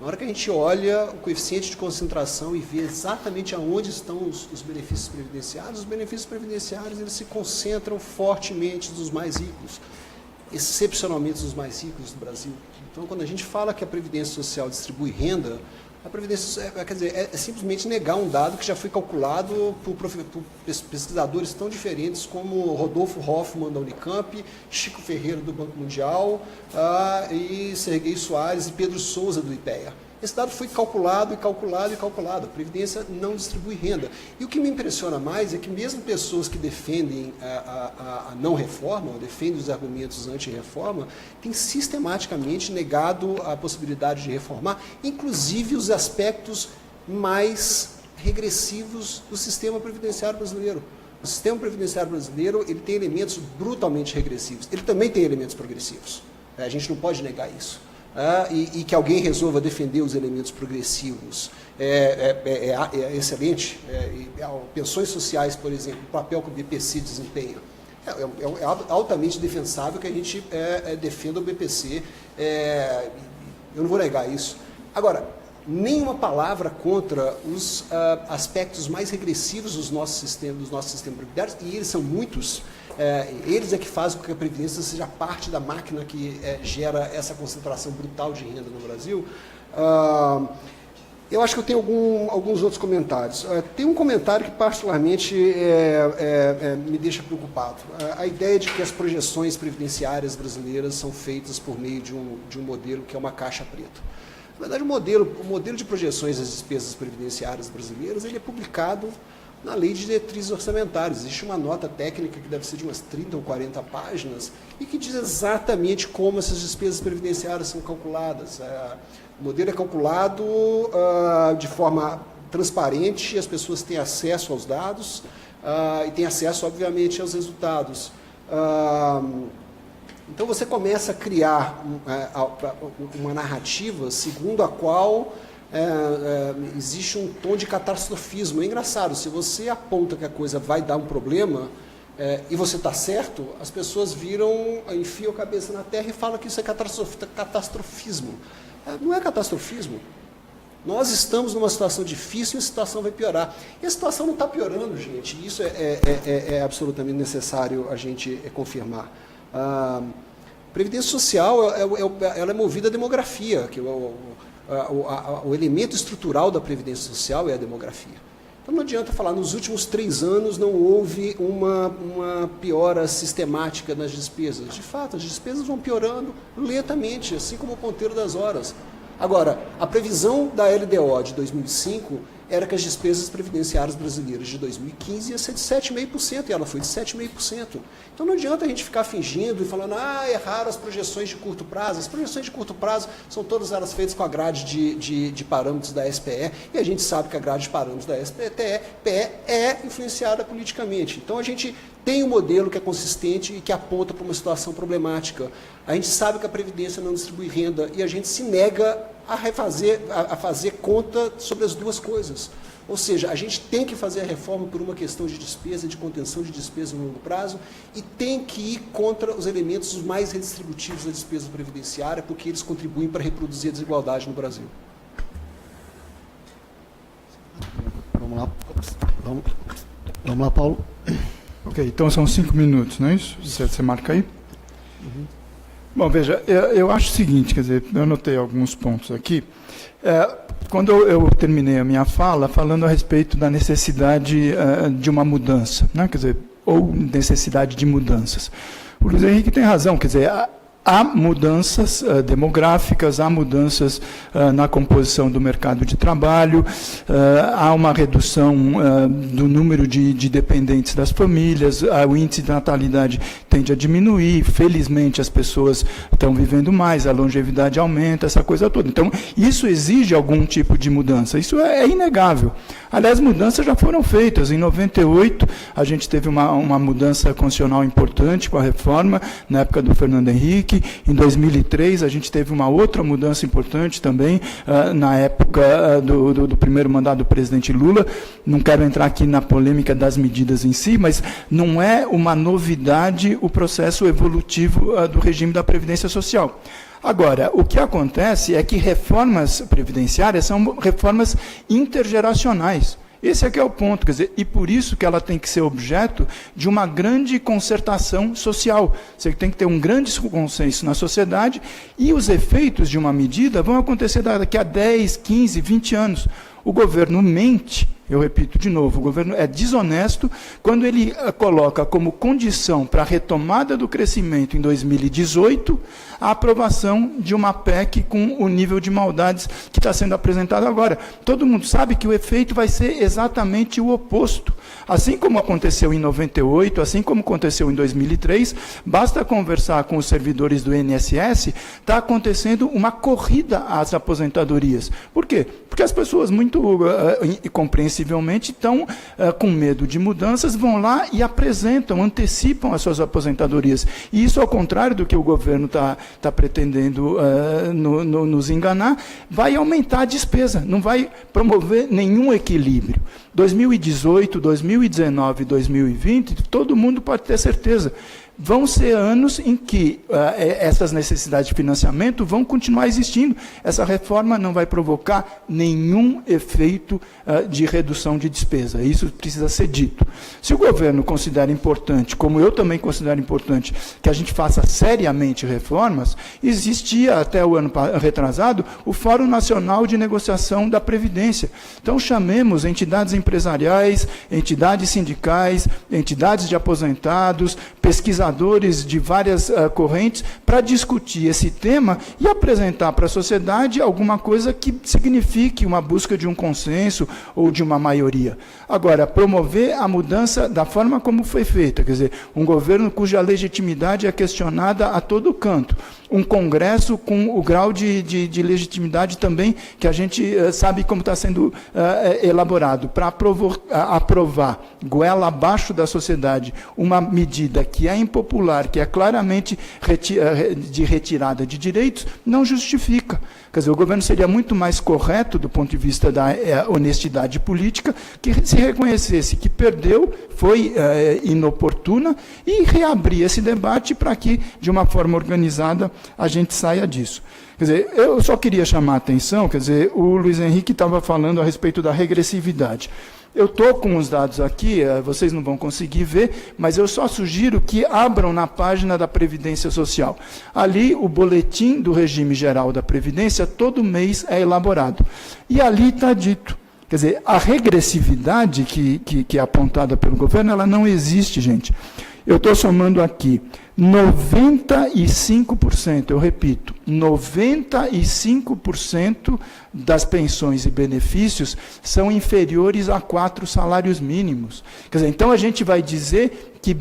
Na hora que a gente olha o coeficiente de concentração e vê exatamente aonde estão os benefícios previdenciários eles se concentram fortemente nos mais ricos, excepcionalmente nos mais ricos do Brasil. Então, quando a gente fala que a Previdência Social distribui renda, a Previdência quer dizer, é simplesmente negar um dado que já foi calculado por pesquisadores tão diferentes como Rodolfo Hoffmann, da Unicamp, Chico Ferreira, do Banco Mundial, e Serguei Soares e Pedro Souza, do IPEA. Esse dado foi calculado. A Previdência não distribui renda. E o que me impressiona mais é que mesmo pessoas que defendem a não reforma, ou defendem os argumentos anti-reforma, têm sistematicamente negado a possibilidade de reformar, inclusive os aspectos mais regressivos do sistema previdenciário brasileiro. O sistema previdenciário brasileiro ele tem elementos brutalmente regressivos. Ele também tem elementos progressivos. A gente não pode negar isso. E que alguém resolva defender os elementos progressivos é excelente. Pensões sociais, por exemplo, o papel que o BPC desempenha. É altamente defensável que a gente defenda o BPC. Eu não vou negar isso. Agora, nenhuma palavra contra os aspectos mais regressivos dos nossos sistemas previdenciários, e eles são muitos. Eles é que fazem com que a Previdência seja parte da máquina que gera essa concentração brutal de renda no Brasil. Eu acho que eu tenho alguns outros comentários. Tem um comentário que particularmente me deixa preocupado. A ideia de que as projeções previdenciárias brasileiras são feitas por meio de um modelo que é uma caixa preta. Na verdade, o modelo de projeções das despesas previdenciárias brasileiras ele é publicado na Lei de Diretrizes Orçamentárias. Existe uma nota técnica que deve ser de umas 30 ou 40 páginas e que diz exatamente como essas despesas previdenciárias são calculadas. O modelo é calculado de forma transparente, as pessoas têm acesso aos dados e têm acesso, obviamente, aos resultados. Então, você começa a criar uma narrativa segundo a qual existe um tom de catastrofismo. É engraçado, se você aponta que a coisa vai dar um problema, e você está certo, as pessoas enfiam a cabeça na terra e falam que isso é catastrofismo. Não é catastrofismo. Nós estamos numa situação difícil e a situação vai piorar. E a situação não está piorando, gente. Isso é absolutamente necessário a gente confirmar. Previdência social ela é movida à demografia, que o elemento estrutural da Previdência Social é a demografia. Então não adianta falar, nos últimos 3 anos não houve uma piora sistemática nas despesas. De fato, as despesas vão piorando lentamente, assim como o ponteiro das horas. Agora, a previsão da LDO de 2005 era que as despesas previdenciárias brasileiras de 2015 ia ser de 7,5%, e ela foi de 7,5%. Então não adianta a gente ficar fingindo e falando, erraram as projeções de curto prazo. As projeções de curto prazo são todas elas feitas com a grade de parâmetros da SPE, e a gente sabe que a grade de parâmetros da SPE é influenciada politicamente. Então a gente tem um modelo que é consistente e que aponta para uma situação problemática. A gente sabe que a Previdência não distribui renda e a gente se nega a fazer conta sobre as duas coisas. Ou seja, a gente tem que fazer a reforma por uma questão de despesa, de contenção de despesa no longo prazo, e tem que ir contra os elementos mais redistributivos da despesa previdenciária, porque eles contribuem para reproduzir a desigualdade no Brasil. Vamos lá. Vamos lá, Paulo. Ok, então são 5 minutos, não é isso? Você marca aí? Uhum. Bom, veja, eu acho o seguinte, quer dizer, eu anotei alguns pontos aqui. Quando eu terminei a minha fala, falando a respeito da necessidade de uma mudança, né? Quer dizer, ou necessidade de mudanças. O Luiz Henrique tem razão, quer dizer, há mudanças demográficas, há mudanças na composição do mercado de trabalho, há uma redução do número de dependentes das famílias, o índice de natalidade tende a diminuir, felizmente as pessoas estão vivendo mais, a longevidade aumenta, essa coisa toda. Então, isso exige algum tipo de mudança, isso é inegável. Aliás, mudanças já foram feitas. Em 98, a gente teve uma mudança constitucional importante com a reforma, na época do Fernando Henrique. Em 2003, a gente teve uma outra mudança importante também, na época do primeiro mandato do presidente Lula. Não quero entrar aqui na polêmica das medidas em si, mas não é uma novidade o processo evolutivo do regime da Previdência Social. Agora, o que acontece é que reformas previdenciárias são reformas intergeracionais. Esse aqui é o ponto, quer dizer, e por isso que ela tem que ser objeto de uma grande concertação social. Você tem que ter um grande consenso na sociedade e os efeitos de uma medida vão acontecer daqui a 10, 15, 20 anos. O governo mente, eu repito de novo, o governo é desonesto quando ele coloca como condição para a retomada do crescimento em 2018 a aprovação de uma PEC com o nível de maldades que está sendo apresentado agora. Todo mundo sabe que o efeito vai ser exatamente o oposto. Assim como aconteceu em 98, assim como aconteceu em 2003, basta conversar com os servidores do INSS, está acontecendo uma corrida às aposentadorias. Por quê? Porque as pessoas muito compreensivelmente estão com medo de mudanças, vão lá e apresentam, antecipam as suas aposentadorias. E isso, ao contrário do que o governo está pretendendo nos enganar, vai aumentar a despesa, não vai promover nenhum equilíbrio. 2018, 2019, 2020, todo mundo pode ter certeza, vão ser anos em que essas necessidades de financiamento vão continuar existindo. Essa reforma não vai provocar nenhum efeito de redução de despesa. Isso precisa ser dito. Se o governo considera importante, como eu também considero importante, que a gente faça seriamente reformas, existia até o ano retrasado o Fórum Nacional de Negociação da Previdência. Então, chamemos entidades empresariais, entidades sindicais, entidades de aposentados, pesquisadores de várias correntes para discutir esse tema e apresentar para a sociedade alguma coisa que signifique uma busca de um consenso ou de uma maioria. Agora, promover a mudança da forma como foi feita, quer dizer, um governo cuja legitimidade é questionada a todo canto, um Congresso com o grau de legitimidade também que a gente sabe como está sendo elaborado, para aprovar, goela abaixo da sociedade, uma medida que é importante, impopular, que é claramente de retirada de direitos, não justifica. Quer dizer, o governo seria muito mais correto, do ponto de vista da honestidade política, que se reconhecesse que perdeu, foi inoportuna, e reabrir esse debate para que, de uma forma organizada, a gente saia disso. Quer dizer, eu só queria chamar a atenção, quer dizer, o Luiz Henrique estava falando a respeito da regressividade. Eu estou com os dados aqui, vocês não vão conseguir ver, mas eu só sugiro que abram na página da Previdência Social. Ali, o boletim do regime geral da Previdência, todo mês é elaborado. E ali está dito. Quer dizer, a regressividade que é apontada pelo governo, ela não existe, gente. Eu estou somando aqui 95%, eu repito, 95% das pensões e benefícios são inferiores a 4 salários mínimos. Quer dizer, então a gente vai dizer que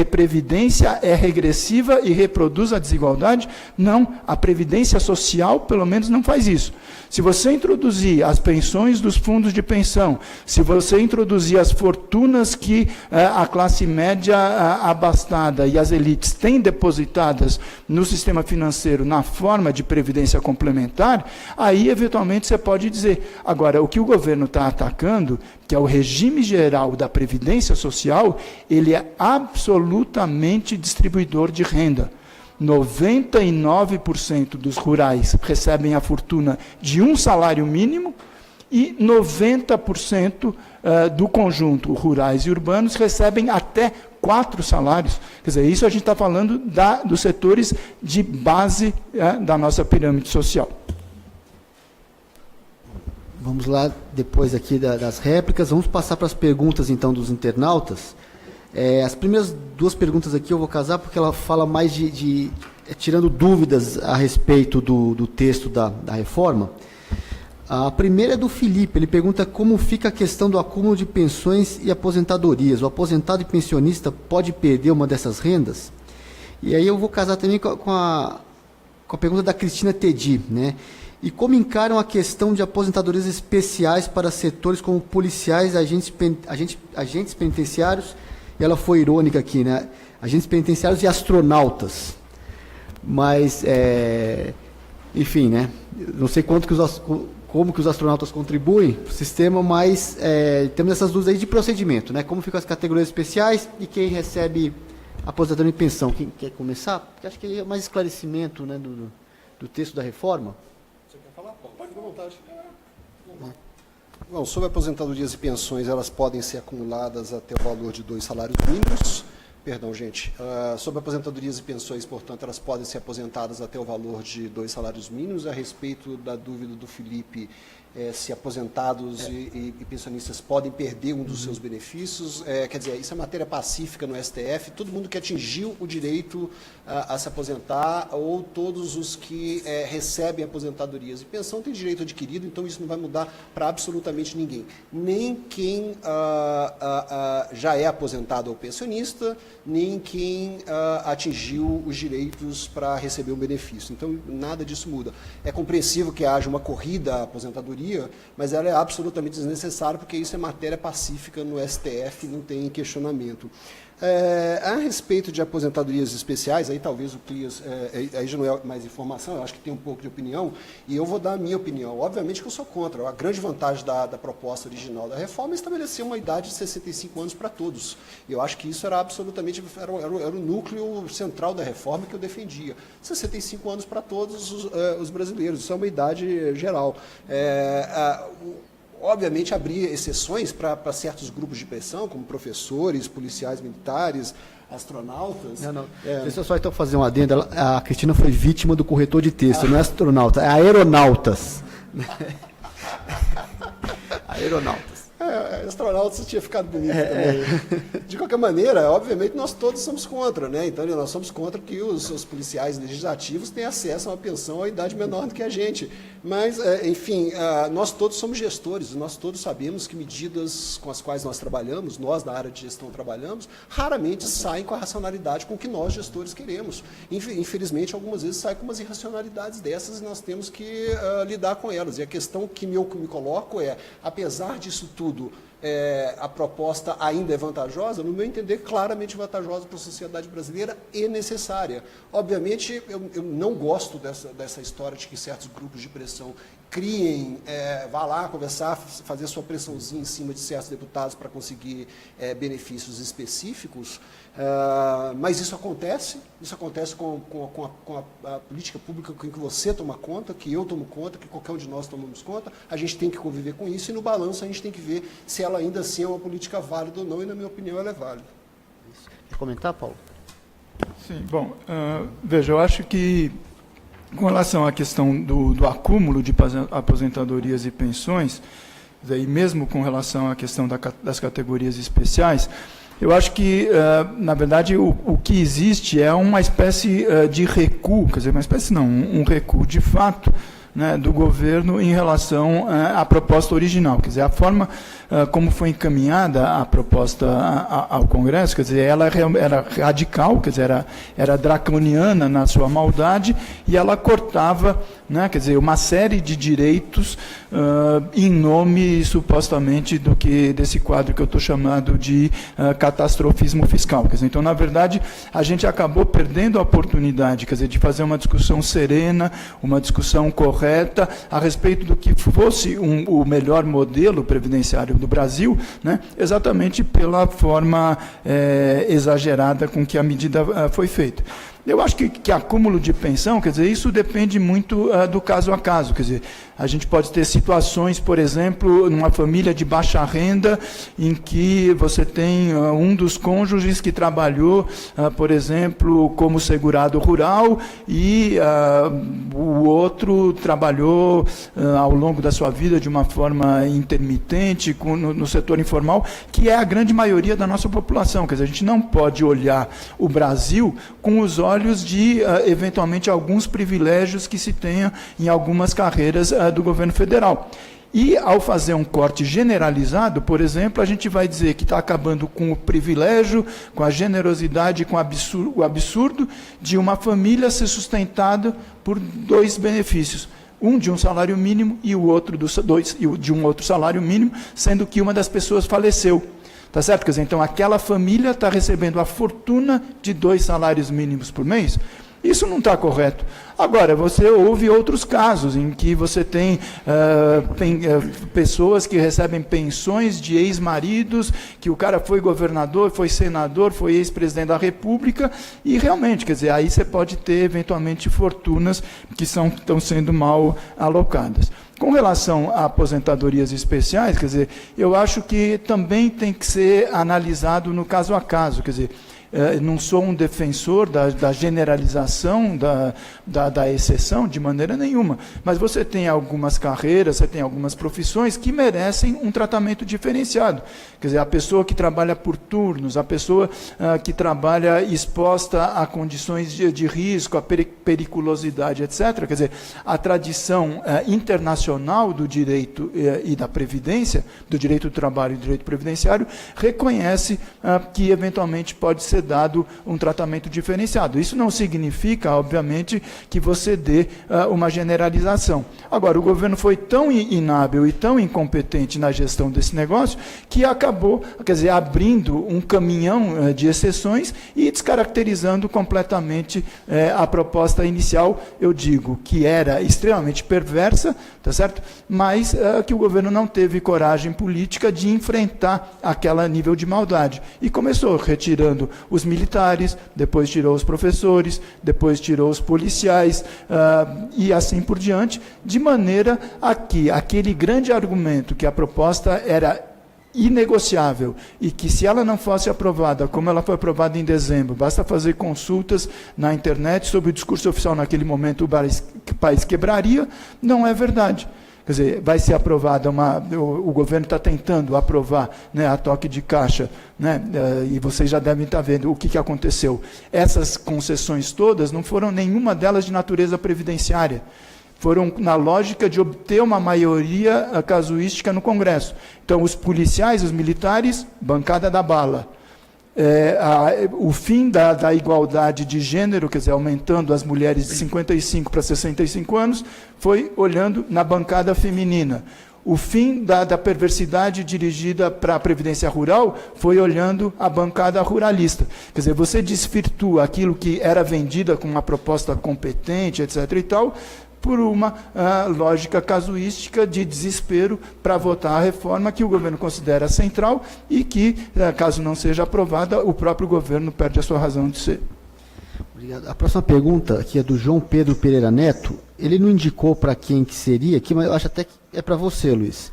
Previdência é regressiva e reproduz a desigualdade? Não, a Previdência Social, pelo menos, não faz isso. Se você introduzir as pensões dos fundos de pensão, se você introduzir as fortunas que a classe média abastada e as elites têm depositadas no sistema financeiro na forma de previdência complementar, aí, eventualmente, você pode dizer. Agora, o que o governo está atacando, que é o regime geral da Previdência Social, ele é absolutamente distribuidor de renda. 99% dos rurais recebem a fortuna de um salário mínimo e 90% do conjunto rurais e urbanos recebem até 4 salários. Quer dizer, isso a gente está falando dos setores de base da nossa pirâmide social. Vamos lá, depois aqui das réplicas, vamos passar para as perguntas, então, dos internautas. As primeiras 2 perguntas aqui eu vou casar, porque ela fala mais tirando dúvidas a respeito do texto da reforma. A primeira é do Felipe, ele pergunta como fica a questão do acúmulo de pensões e aposentadorias. O aposentado e pensionista pode perder uma dessas rendas? E aí eu vou casar também com a pergunta da Cristina Tedi, né? E como encaram a questão de aposentadorias especiais para setores como policiais, agentes penitenciários, e ela foi irônica aqui, né? Agentes penitenciários e astronautas. Mas, enfim, né? Não sei como que os astronautas contribuem para o sistema, mas temos essas dúvidas aí de procedimento, né? Como ficam as categorias especiais e quem recebe aposentadoria e pensão. Quem quer começar? Porque acho que é mais esclarecimento, né, do texto da reforma. Pode ficar à vontade. Bom, sobre aposentadorias e pensões, elas podem ser acumuladas até o valor de 2 salários mínimos. Perdão, gente. Sobre aposentadorias e pensões, portanto, elas podem ser aposentadas até o valor de 2 salários mínimos. A respeito da dúvida do Felipe, se aposentados e pensionistas podem perder um dos seus benefícios. Quer dizer, isso é matéria pacífica no STF. Todo mundo que atingiu o direito a se aposentar, ou todos os que recebem aposentadorias e pensão têm direito adquirido, então isso não vai mudar para absolutamente ninguém. Nem quem já é aposentado ou pensionista, nem quem atingiu os direitos para receber um benefício. Então, nada disso muda. É compreensível que haja uma corrida à aposentadoria, mas ela é absolutamente desnecessária, porque isso é matéria pacífica no STF, não tem questionamento. A respeito de aposentadorias especiais, aí talvez o Clias, aí já não é mais informação, eu acho que tem um pouco de opinião, e eu vou dar a minha opinião. Obviamente que eu sou contra. A grande vantagem da proposta original da reforma é estabelecer uma idade de 65 anos para todos. Eu acho que isso era absolutamente, era o núcleo central da reforma que eu defendia. 65 anos para todos os brasileiros, isso é uma idade geral. Obviamente, abrir exceções para certos grupos de pressão, como professores, policiais militares, astronautas. Não. Deixa eu só então fazer um adendo. A Cristina foi vítima do corretor de texto, não é astronauta, é aeronautas. Aeronautas. Astronautas tinha ficado bonito também. De qualquer maneira, obviamente, nós todos somos contra, né? Então, nós somos contra que os policiais legislativos tenham acesso a uma pensão à idade menor do que a gente. Mas, enfim, nós todos somos gestores, nós todos sabemos que medidas com as quais nós trabalhamos, nós da área de gestão trabalhamos, raramente saem com a racionalidade com que nós, gestores, queremos. Infelizmente, algumas vezes saem com umas irracionalidades dessas e nós temos que lidar com elas. E a questão que me coloco é, apesar disso tudo, a proposta ainda é vantajosa? No meu entender, claramente vantajosa para a sociedade brasileira e necessária. Obviamente, eu não gosto dessa história de que certos grupos de pressão criem, vá lá conversar, fazer sua pressãozinha em cima de certos deputados para conseguir benefícios específicos, mas isso acontece com a política pública com que você toma conta, que eu tomo conta, que qualquer um de nós tomamos conta. A gente tem que conviver com isso e no balanço a gente tem que ver se ela ainda assim é uma política válida ou não, e na minha opinião ela é válida. Quer comentar, Paulo? Sim, bom, veja, eu acho que com relação à questão do acúmulo de aposentadorias e pensões, e mesmo com relação à questão das categorias especiais, eu acho que, na verdade, o que existe é uma espécie de recuo, quer dizer, uma espécie não, um recuo de fato, né, do governo em relação à proposta original. Quer dizer, a forma como foi encaminhada a proposta ao Congresso, quer dizer, ela era radical, quer dizer, era draconiana na sua maldade, e ela cortava, né, quer dizer, uma série de direitos em nome, supostamente, desse quadro que eu estou chamando de catastrofismo fiscal. Quer dizer, então, na verdade, a gente acabou perdendo a oportunidade, quer dizer, de fazer uma discussão serena, uma discussão correta a respeito do que fosse o melhor modelo previdenciário do Brasil, né, exatamente pela forma exagerada com que a medida foi feita. Eu acho que acúmulo de pensão, quer dizer, isso depende muito do caso a caso. Quer dizer, a gente pode ter situações, por exemplo, numa família de baixa renda, em que você tem um dos cônjuges que trabalhou, por exemplo, como segurado rural, e o outro trabalhou ao longo da sua vida de uma forma intermitente no setor informal, que é a grande maioria da nossa população. Quer dizer, a gente não pode olhar o Brasil com os olhos de, eventualmente, alguns privilégios que se tenha em algumas carreiras do governo federal. E, ao fazer um corte generalizado, por exemplo, a gente vai dizer que está acabando com o privilégio, com a generosidade, com o absurdo de uma família ser sustentada por dois benefícios. Um de um salário mínimo e o outro de um outro salário mínimo, sendo que uma das pessoas faleceu. Tá certo? Quer dizer, então, aquela família está recebendo a fortuna de 2 salários mínimos por mês. Isso não está correto. Agora, você ouve outros casos em que você tem pessoas que recebem pensões de ex-maridos, que o cara foi governador, foi senador, foi ex-presidente da República, e realmente, quer dizer, aí você pode ter, eventualmente, fortunas que estão sendo mal alocadas. Com relação a aposentadorias especiais, quer dizer, eu acho que também tem que ser analisado no caso a caso, quer dizer, não sou um defensor da generalização, da exceção, de maneira nenhuma, mas você tem algumas carreiras, você tem algumas profissões que merecem um tratamento diferenciado. Quer dizer, a pessoa que trabalha por turnos, a pessoa que trabalha exposta a condições de risco, a periculosidade, etc. Quer dizer, a tradição internacional do direito e da previdência, do direito do trabalho e do direito previdenciário, reconhece que, eventualmente, pode ser dado um tratamento diferenciado. Isso não significa, obviamente, que você dê uma generalização. Agora, o governo foi tão inábil e tão incompetente na gestão desse negócio que acabou, quer dizer, abrindo um caminhão de exceções e descaracterizando completamente a proposta inicial, eu digo, que era extremamente perversa, tá certo? Mas que o governo não teve coragem política de enfrentar aquele nível de maldade. E começou retirando os militares, depois tirou os professores, depois tirou os policiais, e assim por diante, de maneira a que aquele grande argumento que a proposta era inegociável e que, se ela não fosse aprovada, como ela foi aprovada em dezembro, basta fazer consultas na internet sobre o discurso oficial naquele momento, o país quebraria, não é verdade. Quer dizer, vai ser aprovada o governo está tentando aprovar, né, a toque de caixa, né, e vocês já devem estar vendo o que aconteceu. Essas concessões todas não foram nenhuma delas de natureza previdenciária. Foram na lógica de obter uma maioria casuística no Congresso. Então, os policiais, os militares, bancada da bala. O fim da igualdade de gênero, quer dizer, aumentando as mulheres de 55 para 65 anos, foi olhando na bancada feminina. O fim da perversidade dirigida para a Previdência Rural foi olhando a bancada ruralista. Quer dizer, você desvirtua aquilo que era vendida com uma proposta competente, etc. e tal, por uma lógica casuística de desespero para votar a reforma que o governo considera central e que, caso não seja aprovada, o próprio governo perde a sua razão de ser. Obrigado. A próxima pergunta aqui é do João Pedro Pereira Neto. Ele não indicou para quem que seria aqui, mas eu acho até que é para você, Luiz.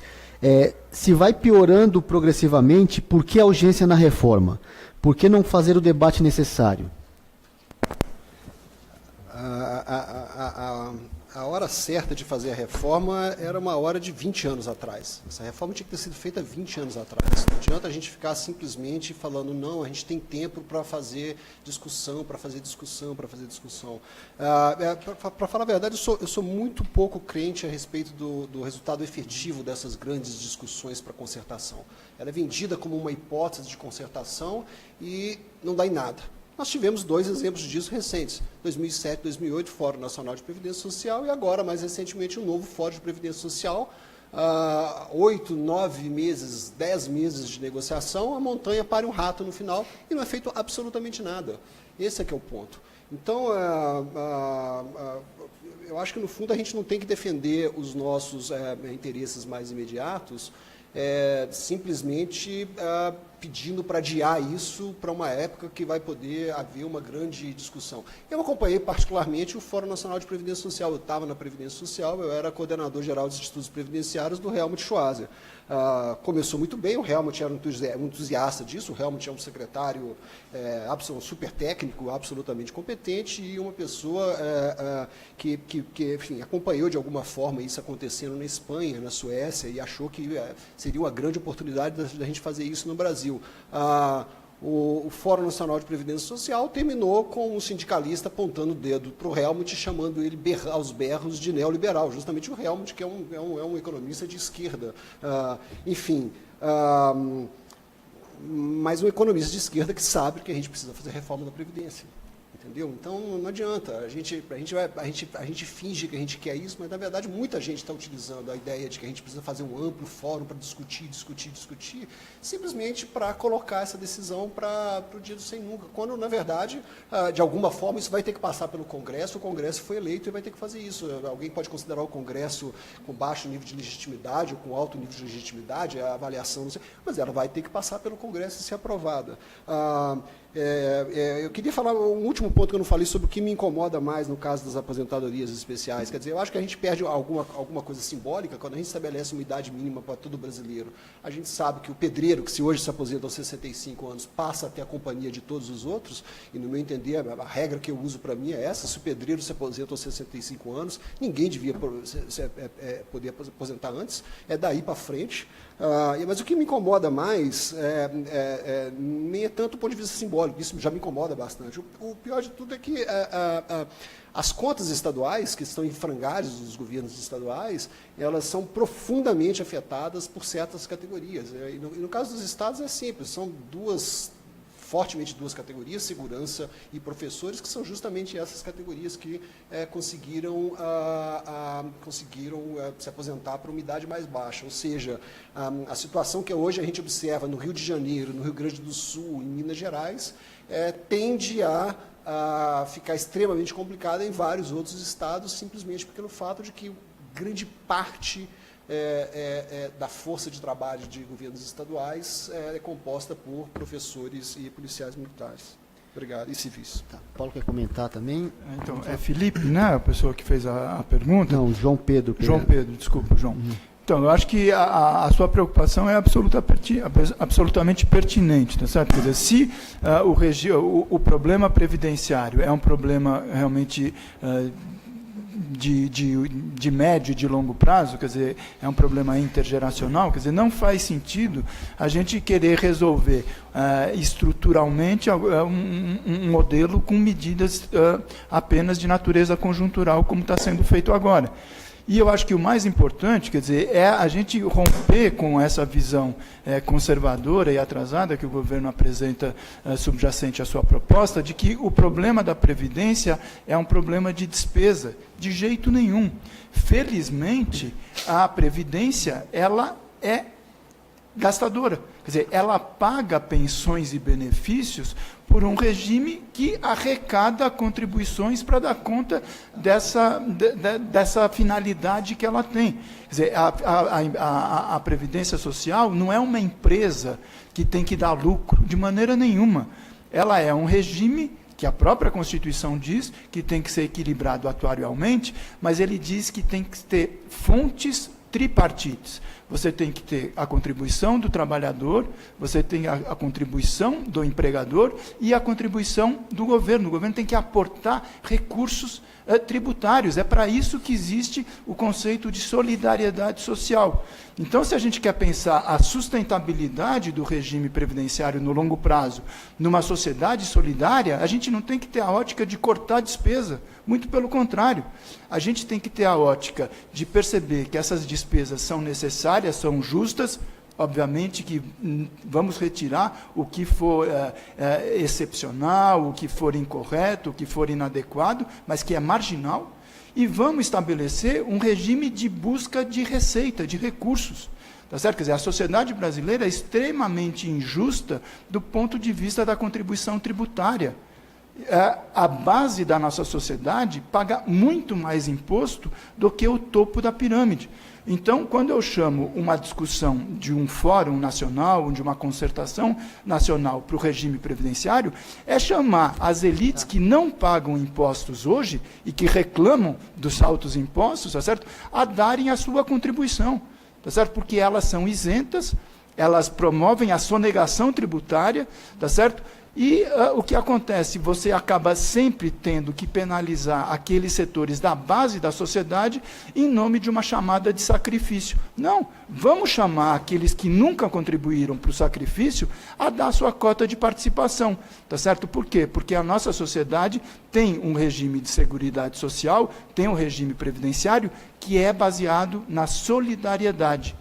Se vai piorando progressivamente, por que a urgência na reforma? Por que não fazer o debate necessário? A hora certa de fazer a reforma era uma hora de 20 anos atrás. Essa reforma tinha que ter sido feita 20 anos atrás. Não adianta a gente ficar simplesmente falando, não, a gente tem tempo para fazer discussão, para fazer discussão, para fazer discussão. Para falar a verdade, eu sou muito pouco crente a respeito do resultado efetivo dessas grandes discussões para concertação. Ela é vendida como uma hipótese de concertação e não dá em nada. Nós tivemos 2 exemplos disso recentes, 2007, 2008, Fórum Nacional de Previdência Social, e agora, mais recentemente, um novo Fórum de Previdência Social, 8, 9 meses, 10 meses de negociação, a montanha pare um rato no final e não é feito absolutamente nada. Esse é que é o ponto. Então, eu acho que, no fundo, a gente não tem que defender os nossos interesses mais imediatos, simplesmente pedindo para adiar isso para uma época que vai poder haver uma grande discussão. Eu acompanhei particularmente o Fórum Nacional de Previdência Social. Eu estava na Previdência Social, eu era coordenador geral dos estudos previdenciários do Helmut Schwazer. Começou muito bem, o Helmut era um entusiasta disso, o Helmut é um secretário super técnico, absolutamente competente e uma pessoa que enfim, acompanhou de alguma forma isso acontecendo na Espanha, na Suécia, e achou que seria uma grande oportunidade da gente fazer isso no Brasil. O Fórum Nacional de Previdência Social terminou com um sindicalista apontando o dedo para o Helmut, chamando ele aos berros de neoliberal, justamente o Helmut, que é um economista de esquerda. Enfim, mas um economista de esquerda que sabe que a gente precisa fazer reforma da Previdência. Entendeu? Então, não adianta. A gente finge que a gente quer isso, mas, na verdade, muita gente está utilizando a ideia de que a gente precisa fazer um amplo fórum para discutir, simplesmente para colocar essa decisão para o dia do sem nunca, quando, na verdade, de alguma forma, isso vai ter que passar pelo Congresso, o Congresso foi eleito e vai ter que fazer isso. Alguém pode considerar o Congresso com baixo nível de legitimidade ou com alto nível de legitimidade, a avaliação, não sei, mas ela vai ter que passar pelo Congresso e ser aprovada. Eu queria falar um último ponto que eu não falei sobre o que me incomoda mais no caso das aposentadorias especiais. Quer dizer, eu acho que a gente perde alguma coisa simbólica quando a gente estabelece uma idade mínima para todo brasileiro. A gente sabe que o pedreiro, que se hoje se aposenta aos 65 anos, passa a ter a companhia de todos os outros, e, no meu entender, a regra que eu uso para mim é essa: se o pedreiro se aposenta aos 65 anos, ninguém devia poder aposentar antes, é daí para frente. Mas o que me incomoda mais nem é tanto do ponto de vista simbólico, isso já me incomoda bastante. O pior de tudo é que as contas estaduais, que estão em frangalhos dos governos estaduais, elas são profundamente afetadas por certas categorias. E no caso dos estados é simples, são fortemente duas categorias, segurança e professores, que são justamente essas categorias que conseguiram se aposentar para uma idade mais baixa. Ou seja, a situação que hoje a gente observa no Rio de Janeiro, no Rio Grande do Sul, em Minas Gerais, tende a ficar extremamente complicada em vários outros estados, simplesmente pelo fato de que grande parte da força de trabalho de governos estaduais é composta por professores e policiais militares. Obrigado. E civis. Tá. Paulo quer comentar também? Então, é Felipe, né, a pessoa que fez a pergunta? Não, João Pedro. João Pedro, desculpa, João. Então, eu acho que a sua preocupação é absolutamente pertinente, tá certo? Quer dizer, se o problema previdenciário é um problema realmente de médio e de longo prazo, quer dizer, é um problema intergeracional, quer dizer, não faz sentido a gente querer resolver estruturalmente um modelo com medidas apenas de natureza conjuntural, como está sendo feito agora. E eu acho que o mais importante, quer dizer, é a gente romper com essa visão conservadora e atrasada que o governo apresenta subjacente à sua proposta, de que o problema da Previdência é um problema de despesa. De jeito nenhum. Felizmente, a Previdência, ela é gastadora. Quer dizer, ela paga pensões e benefícios por um regime que arrecada contribuições para dar conta dessa finalidade que ela tem. Quer dizer, a Previdência Social não é uma empresa que tem que dar lucro, de maneira nenhuma. Ela é um regime que a própria Constituição diz que tem que ser equilibrado atuarialmente, mas ele diz que tem que ter fontes tripartites. Você tem que ter a contribuição do trabalhador, você tem a contribuição do empregador e a contribuição do governo. O governo tem que aportar recursos tributários. É para isso que existe o conceito de solidariedade social. Então, se a gente quer pensar a sustentabilidade do regime previdenciário no longo prazo, numa sociedade solidária, a gente não tem que ter a ótica de cortar a despesa. Muito pelo contrário. A gente tem que ter a ótica de perceber que essas despesas são necessárias, são justas. Obviamente que vamos retirar o que for excepcional, o que for incorreto, o que for inadequado, mas que é marginal, e vamos estabelecer um regime de busca de receita, de recursos. Tá certo? Quer dizer, a sociedade brasileira é extremamente injusta do ponto de vista da contribuição tributária. A base da nossa sociedade paga muito mais imposto do que o topo da pirâmide. Então, quando eu chamo uma discussão de um fórum nacional, de uma concertação nacional para o regime previdenciário, é chamar as elites que não pagam impostos hoje e que reclamam dos altos impostos, tá certo? A darem a sua contribuição, tá certo? Porque elas são isentas, elas promovem a sonegação tributária, tá certo? E o que acontece? Você acaba sempre tendo que penalizar aqueles setores da base da sociedade em nome de uma chamada de sacrifício. Não, vamos chamar aqueles que nunca contribuíram para o sacrifício a dar sua cota de participação. Tá certo? Por quê? Porque a nossa sociedade tem um regime de seguridade social, tem um regime previdenciário que é baseado na solidariedade.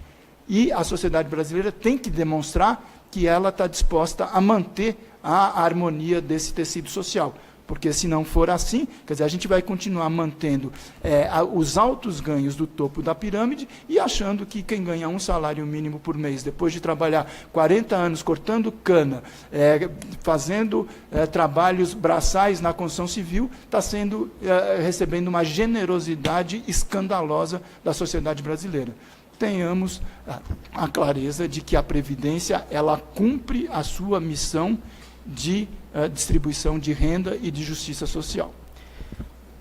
E a sociedade brasileira tem que demonstrar que ela está disposta a manter a harmonia desse tecido social. Porque, se não for assim, quer dizer, a gente vai continuar mantendo os altos ganhos do topo da pirâmide e achando que quem ganha um salário mínimo por mês, depois de trabalhar 40 anos cortando cana, fazendo trabalhos braçais na construção civil, está recebendo uma generosidade escandalosa da sociedade brasileira. Tenhamos a clareza de que a Previdência ela cumpre a sua missão de distribuição de renda e de justiça social.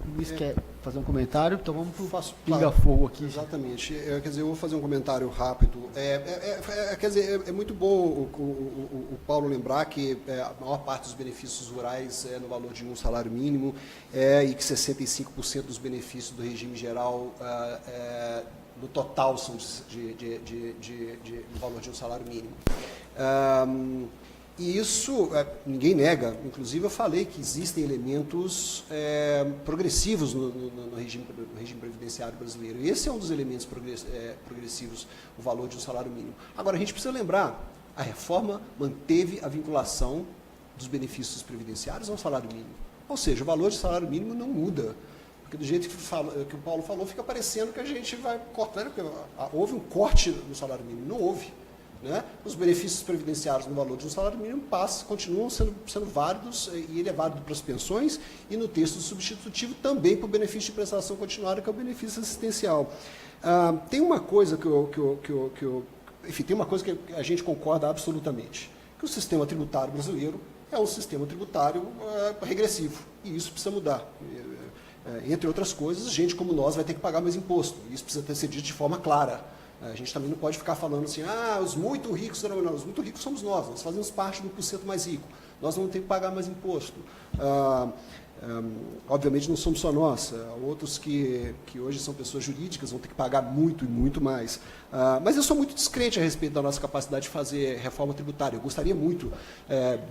O Luiz quer fazer um comentário? Então vamos para o pinga-fogo aqui. Exatamente. Quer dizer, eu vou fazer um comentário rápido. Quer dizer, é muito bom o Paulo lembrar que a maior parte dos benefícios rurais é no valor de um salário mínimo e que 65% dos benefícios do regime geral no total são do valor de um salário mínimo. E isso ninguém nega. Inclusive, eu falei que existem elementos progressivos no regime previdenciário brasileiro. E esse é um dos elementos progressivos, o valor de um salário mínimo. Agora, a gente precisa lembrar, a reforma manteve a vinculação dos benefícios previdenciários ao salário mínimo. Ou seja, o valor de salário mínimo não muda. Porque do jeito que o Paulo falou, fica parecendo que a gente vai cortar. Houve um corte no salário mínimo. Não houve. Né? Os benefícios previdenciários no valor de um salário mínimo continuam sendo válidos, e ele é válido para as pensões, e no texto substitutivo também para o benefício de prestação continuada, que é o benefício assistencial. Tem uma coisa enfim, tem uma coisa que a gente concorda absolutamente, que o sistema tributário brasileiro é um sistema tributário regressivo, e isso precisa mudar. Entre outras coisas, gente como nós vai ter que pagar mais imposto, e isso precisa ser dito de forma clara. A gente também não pode ficar falando assim, os muito ricos serão menores. Os muito ricos somos nós fazemos parte do 1% mais rico. Nós vamos ter que pagar mais imposto. Obviamente não somos só nós, outros que hoje são pessoas jurídicas vão ter que pagar muito e muito mais. Mas eu sou muito descrente a respeito da nossa capacidade de fazer reforma tributária. Eu gostaria muito.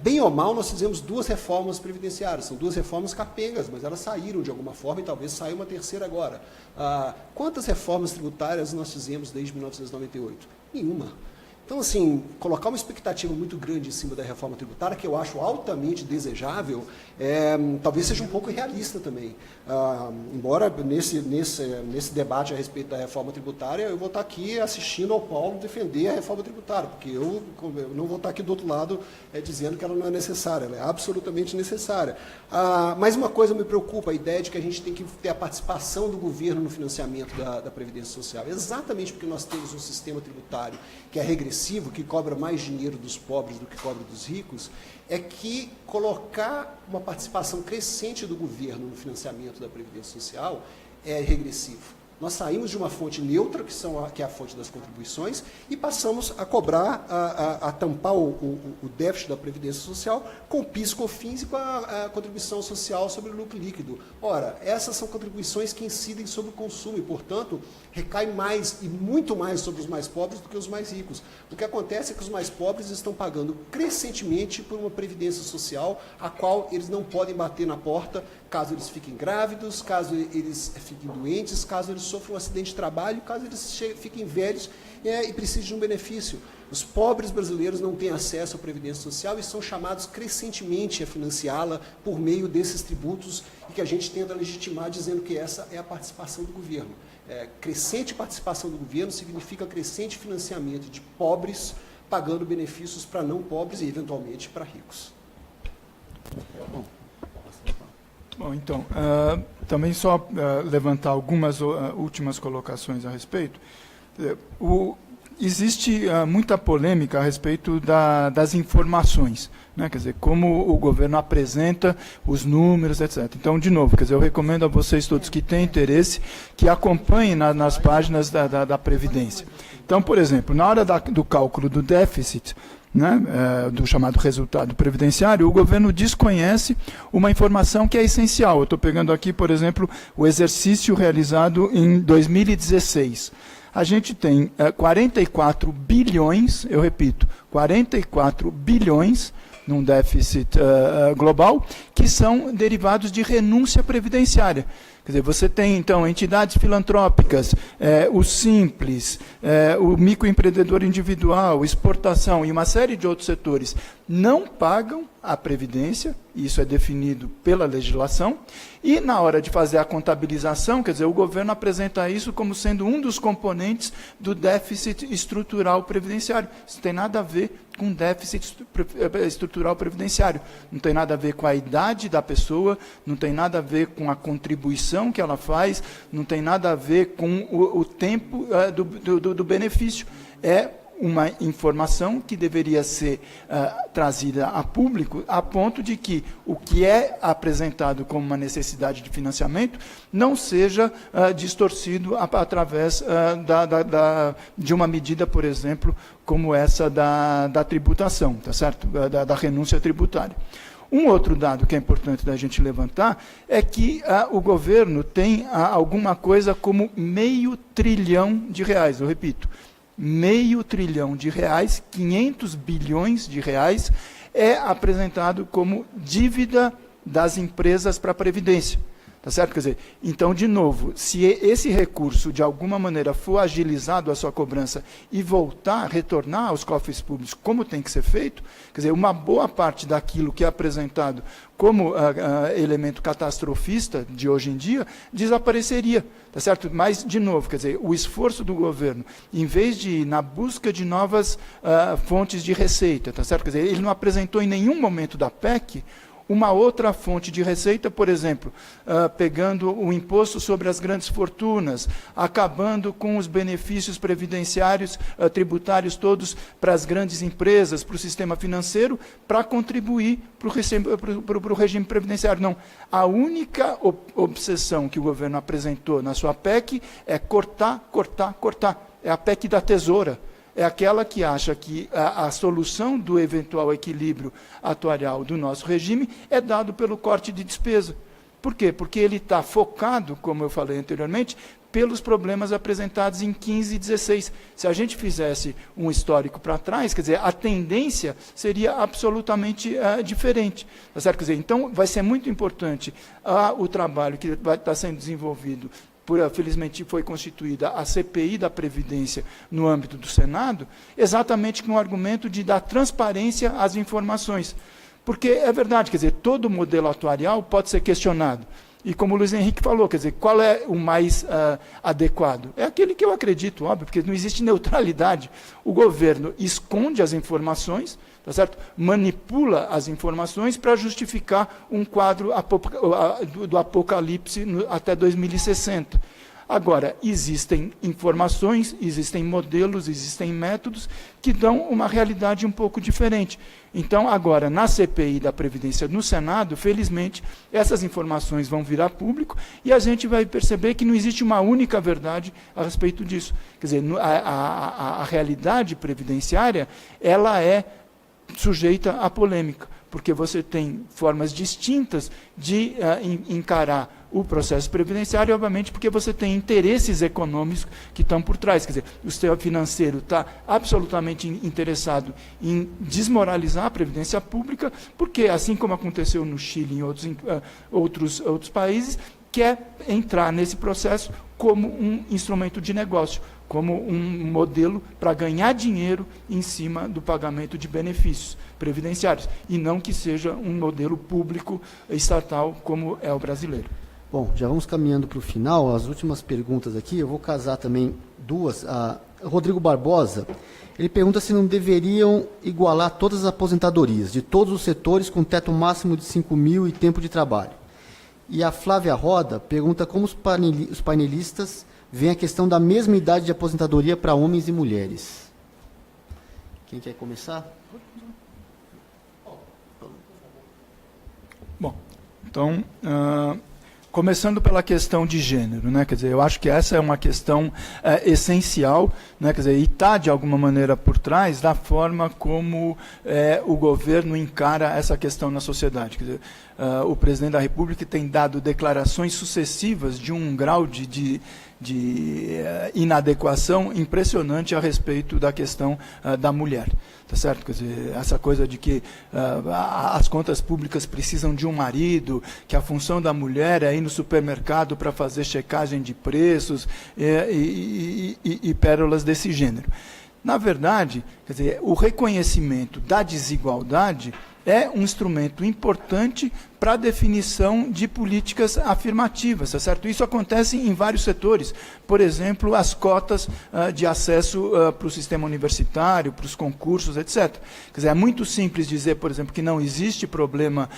Bem ou mal, nós fizemos 2 reformas previdenciárias. São 2 reformas capengas, mas elas saíram de alguma forma e talvez saia uma terceira agora. Quantas reformas tributárias nós fizemos desde 1998? Nenhuma. Então, assim, colocar uma expectativa muito grande em cima da reforma tributária, que eu acho altamente desejável, talvez seja um pouco irrealista também. Embora nesse debate a respeito da reforma tributária, eu vou estar aqui assistindo ao Paulo defender a reforma tributária, porque eu não vou estar aqui do outro lado dizendo que ela não é necessária, ela é absolutamente necessária. Mas uma coisa me preocupa, a ideia de que a gente tem que ter a participação do governo no financiamento da Previdência Social. Exatamente porque nós temos um sistema tributário que é regressivo, que cobra mais dinheiro dos pobres do que cobra dos ricos, é que colocar uma participação crescente do governo no financiamento da Previdência Social é regressivo. Nós saímos de uma fonte neutra, que é a fonte das contribuições, e passamos a cobrar, a tampar o déficit da Previdência Social com o PIS, COFINS e com a contribuição social sobre o lucro líquido. Ora, essas são contribuições que incidem sobre o consumo e, portanto, recaem mais e muito mais sobre os mais pobres do que os mais ricos. O que acontece é que os mais pobres estão pagando crescentemente por uma Previdência Social a qual eles não podem bater na porta caso eles fiquem grávidos, caso eles fiquem doentes, caso eles sofram um acidente de trabalho, caso eles fiquem velhos e precisem de um benefício. Os pobres brasileiros não têm acesso à Previdência Social e são chamados crescentemente a financiá-la por meio desses tributos e que a gente tenta legitimar dizendo que essa é a participação do governo. Crescente participação do governo significa crescente financiamento de pobres pagando benefícios para não pobres e, eventualmente, para ricos. Bom, então, também só levantar algumas últimas colocações a respeito. Existe muita polêmica a respeito das informações, né? Quer dizer, como o governo apresenta os números, etc. Então, de novo, quer dizer, eu recomendo a vocês todos que têm interesse que acompanhem nas páginas da Previdência. Então, por exemplo, na hora do cálculo do déficit, né, do chamado resultado previdenciário, o governo desconhece uma informação que é essencial. Eu estou pegando aqui, por exemplo, o exercício realizado em 2016. A gente tem 44 bilhões, eu repito, 44 bilhões num déficit global, que são derivados de renúncia previdenciária. Quer dizer, você tem, então, entidades filantrópicas, o Simples, o microempreendedor individual, exportação e uma série de outros setores não pagam a Previdência, isso é definido pela legislação, e na hora de fazer a contabilização, quer dizer, o governo apresenta isso como sendo um dos componentes do déficit estrutural previdenciário. Isso não tem nada a ver com déficit estrutural previdenciário, não tem nada a ver com a idade da pessoa, não tem nada a ver com a contribuição que ela faz, não tem nada a ver com o tempo do benefício. É uma informação que deveria ser trazida a público a ponto de que o que é apresentado como uma necessidade de financiamento não seja distorcido através de uma medida, por exemplo, como essa da tributação, tá certo? Da renúncia tributária. Um outro dado que é importante da gente levantar é que o governo tem alguma coisa como R$500 bilhão, eu repito, R$500 bilhão, 500 bilhões de reais é apresentado como dívida das empresas para a Previdência. Tá certo? Quer dizer, então, de novo, se esse recurso, de alguma maneira, for agilizado a sua cobrança e retornar aos cofres públicos como tem que ser feito, quer dizer, uma boa parte daquilo que é apresentado como elemento catastrofista de hoje em dia, desapareceria. Tá certo? Mas, de novo, quer dizer, o esforço do governo, em vez de ir na busca de novas fontes de receita, tá certo? Quer dizer, ele não apresentou em nenhum momento da PEC uma outra fonte de receita, por exemplo, pegando o imposto sobre as grandes fortunas, acabando com os benefícios previdenciários, tributários todos para as grandes empresas, para o sistema financeiro, para contribuir para o regime previdenciário. Não. A única obsessão que o governo apresentou na sua PEC é cortar, cortar, cortar. É a PEC da tesoura. É aquela que acha que a solução do eventual equilíbrio atuarial do nosso regime é dado pelo corte de despesa. Por quê? Porque ele está focado, como eu falei anteriormente, pelos problemas apresentados em 15 e 16. Se a gente fizesse um histórico para trás, quer dizer, a tendência seria absolutamente diferente. Tá certo? Quer dizer, então, vai ser muito importante o trabalho que vai estar sendo desenvolvido. Felizmente foi constituída a CPI da Previdência no âmbito do Senado, exatamente com o argumento de dar transparência às informações. Porque é verdade, quer dizer, todo modelo atuarial pode ser questionado. E como o Luiz Henrique falou, quer dizer, qual é o mais adequado? É aquele que eu acredito, óbvio, porque não existe neutralidade. O governo esconde as informações, tá certo? Manipula as informações para justificar um quadro do apocalipse até 2060. Agora, existem informações, existem modelos, existem métodos que dão uma realidade um pouco diferente. Então, agora, na CPI da Previdência no Senado, felizmente, essas informações vão virar público e a gente vai perceber que não existe uma única verdade a respeito disso. Quer dizer, a realidade previdenciária, ela é sujeita à polêmica, porque você tem formas distintas de encarar o processo previdenciário, obviamente, porque você tem interesses econômicos que estão por trás. Quer dizer, o sistema financeiro está absolutamente interessado em desmoralizar a previdência pública, porque, assim como aconteceu no Chile e em outros países, quer entrar nesse processo como um instrumento de negócio, como um modelo para ganhar dinheiro em cima do pagamento de benefícios previdenciários, e não que seja um modelo público estatal como é o brasileiro. Bom, já vamos caminhando para o final. As últimas perguntas aqui, eu vou casar também duas. Rodrigo Barbosa, ele pergunta se não deveriam igualar todas as aposentadorias, de todos os setores, com teto máximo de 5 mil e tempo de trabalho. E a Flávia Roda pergunta como os painelistas veem a questão da mesma idade de aposentadoria para homens e mulheres. Quem quer começar? Bom, então... Começando pela questão de gênero, né? Quer dizer, eu acho que essa é uma questão essencial, né? Quer dizer, e está, de alguma maneira, por trás da forma como o governo encara essa questão na sociedade. Quer dizer, o presidente da República tem dado declarações sucessivas de um grau de inadequação impressionante a respeito da questão da mulher. Tá certo? Quer dizer, essa coisa de que as contas públicas precisam de um marido, que a função da mulher é ir no supermercado para fazer checagem de preços e pérolas desse gênero. Na verdade, quer dizer, o reconhecimento da desigualdade é um instrumento importante para a definição de políticas afirmativas, tá certo? Isso acontece em vários setores. Por exemplo, as cotas de acesso para o sistema universitário, para os concursos, etc. Quer dizer, é muito simples dizer, por exemplo, que não existe problema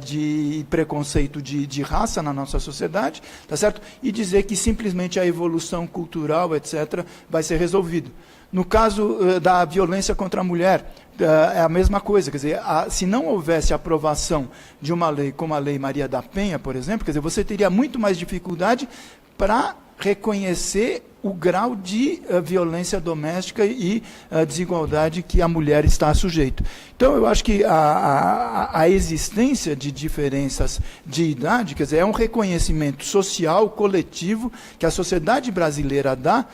de preconceito de raça na nossa sociedade, tá certo? E dizer que simplesmente a evolução cultural, etc., vai ser resolvido. No caso da violência contra a mulher, é a mesma coisa, quer dizer, se não houvesse aprovação de uma lei como a Lei Maria da Penha, por exemplo, quer dizer, você teria muito mais dificuldade para reconhecer o grau de violência doméstica e desigualdade que a mulher está sujeita. Então, eu acho que a existência de diferenças de idade, quer dizer, é um reconhecimento social, coletivo, que a sociedade brasileira dá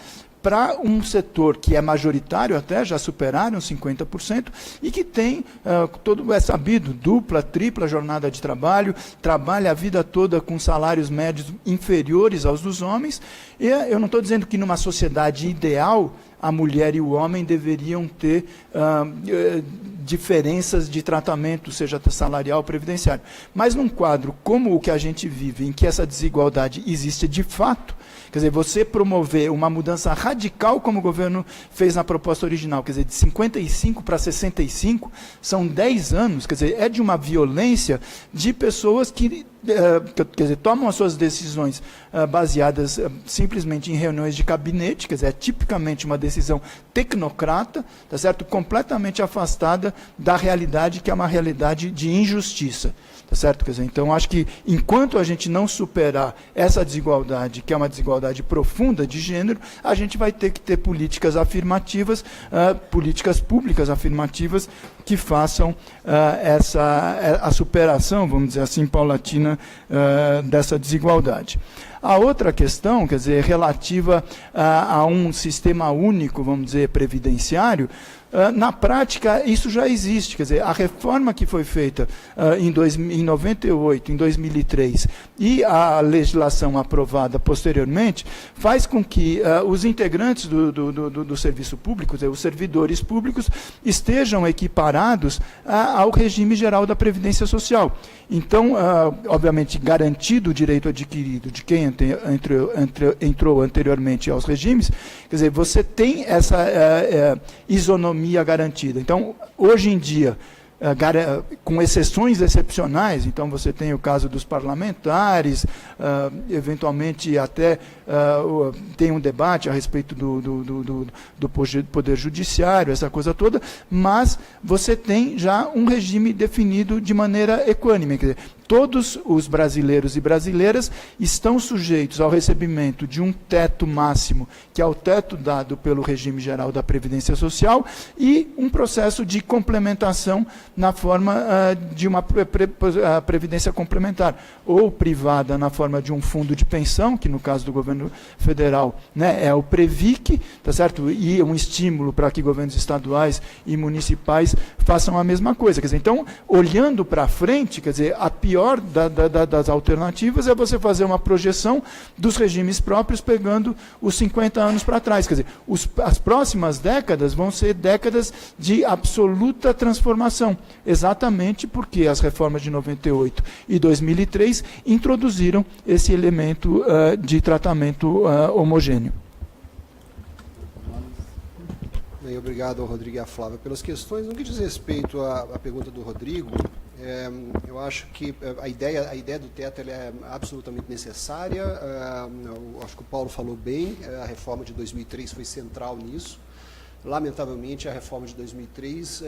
para um setor que é majoritário até, já superaram 50%, e que tem, todo é sabido, dupla, tripla jornada de trabalho, trabalha a vida toda com salários médios inferiores aos dos homens, e eu não estou dizendo que numa sociedade ideal a mulher e o homem deveriam ter diferenças de tratamento, seja salarial ou previdenciário. Mas num quadro como o que a gente vive, em que essa desigualdade existe de fato, quer dizer, você promover uma mudança radical, como o governo fez na proposta original, quer dizer, de 55 para 65, são 10 anos, quer dizer, é de uma violência de pessoas que quer dizer, tomam as suas decisões baseadas simplesmente em reuniões de gabinete, quer dizer, é tipicamente uma decisão tecnocrata, tá certo? Completamente afastada da realidade, que é uma realidade de injustiça. Tá certo? Quer dizer, então, acho que enquanto a gente não superar essa desigualdade, que é uma desigualdade profunda de gênero, a gente vai ter que ter políticas afirmativas, políticas públicas afirmativas, que façam a superação, vamos dizer assim, paulatina né, dessa desigualdade. A outra questão, quer dizer, relativa a um sistema único, vamos dizer, previdenciário, na prática, isso já existe. Quer dizer, a reforma que foi feita em 98, em 2003, e a legislação aprovada posteriormente, faz com que os integrantes do serviço público, quer dizer, os servidores públicos, estejam equiparados ao regime geral da Previdência Social. Então, obviamente, garantido o direito adquirido de quem entrou anteriormente aos regimes, quer dizer, você tem essa isonomia garantida. Então, hoje em dia, com exceções excepcionais, então você tem o caso dos parlamentares, eventualmente até tem um debate a respeito do Poder Judiciário, essa coisa toda, mas você tem já um regime definido de maneira equânime, quer dizer, todos os brasileiros e brasileiras estão sujeitos ao recebimento de um teto máximo, que é o teto dado pelo regime geral da Previdência Social, e um processo de complementação na forma de uma previdência complementar, ou privada na forma de um fundo de pensão, que no caso do governo federal, né, é o Previc, tá certo? E um estímulo para que governos estaduais e municipais façam a mesma coisa. Quer dizer, então, olhando para frente, quer dizer, a pior das alternativas é você fazer uma projeção dos regimes próprios pegando os 50 anos para trás. Quer dizer, as próximas décadas vão ser décadas de absoluta transformação, exatamente porque as reformas de 98 e 2003 introduziram esse elemento de tratamento homogêneo. Bem, obrigado ao Rodrigo e à Flávia pelas questões. No que diz respeito à pergunta do Rodrigo, eu acho que a ideia do teto ela é absolutamente necessária. Acho que o Paulo falou bem, a reforma de 2003 foi central nisso. Lamentavelmente, a reforma de 2003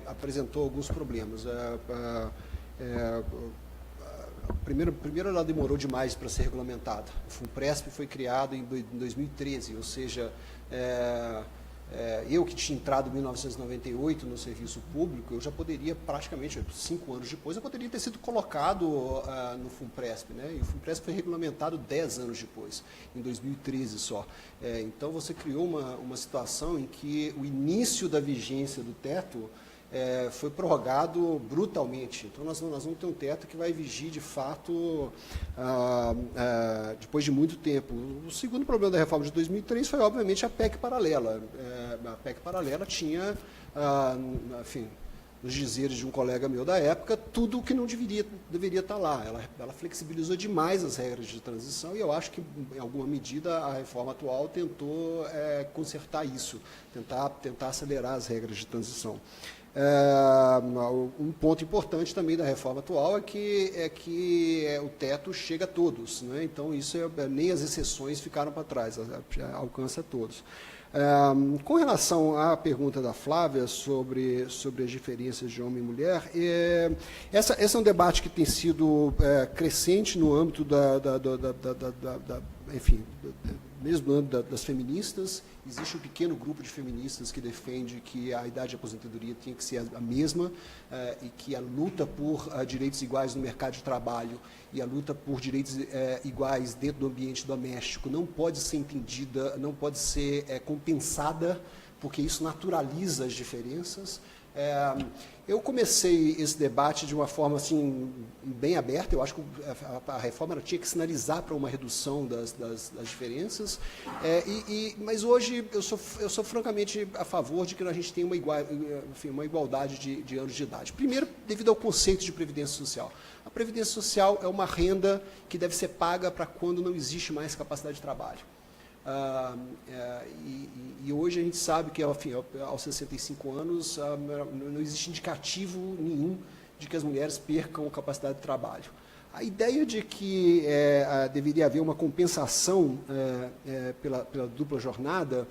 apresentou alguns problemas. Primeiro, ela demorou demais para ser regulamentada. O FUNPRESP foi criado em 2013, ou seja, eu que tinha entrado em 1998 no serviço público, eu já poderia, praticamente 5 anos depois, eu poderia ter sido colocado no FUNPRESP, né? E o FUNPRESP foi regulamentado 10 anos depois, em 2013 só. Então, você criou uma situação em que o início da vigência do teto foi prorrogado brutalmente. Então, nós vamos ter um teto que vai vigir, de fato, depois de muito tempo. O segundo problema da reforma de 2003 foi, obviamente, a PEC paralela. A PEC paralela tinha, enfim, nos dizeres de um colega meu da época, tudo o que não deveria estar lá. Ela flexibilizou demais as regras de transição, e eu acho que, em alguma medida, a reforma atual tentou consertar isso, tentar acelerar as regras de transição. Um ponto importante também da reforma atual é que o teto chega a todos, né? Então, isso nem as exceções ficaram para trás, alcança todos. Com relação à pergunta da Flávia sobre as diferenças de homem e mulher, esse é um debate que tem sido crescente no âmbito enfim, mesmo no âmbito das feministas. Existe um pequeno grupo de feministas que defende que a idade de aposentadoria tem que ser a mesma e que a luta por direitos iguais no mercado de trabalho e a luta por direitos iguais dentro do ambiente doméstico não pode ser entendida, não pode ser compensada, porque isso naturaliza as diferenças. Eu comecei esse debate de uma forma assim, bem aberta. Eu acho que a reforma ela tinha que sinalizar para uma redução das diferenças, mas hoje eu sou francamente a favor de que a gente tenha uma igualdade de anos de idade. Primeiro, devido ao conceito de previdência social. A previdência social é uma renda que deve ser paga para quando não existe mais capacidade de trabalho. E hoje a gente sabe que, enfim, aos 65 anos não existe indicativo nenhum de que as mulheres percam capacidade de trabalho. A ideia de que deveria haver uma compensação pela dupla jornada,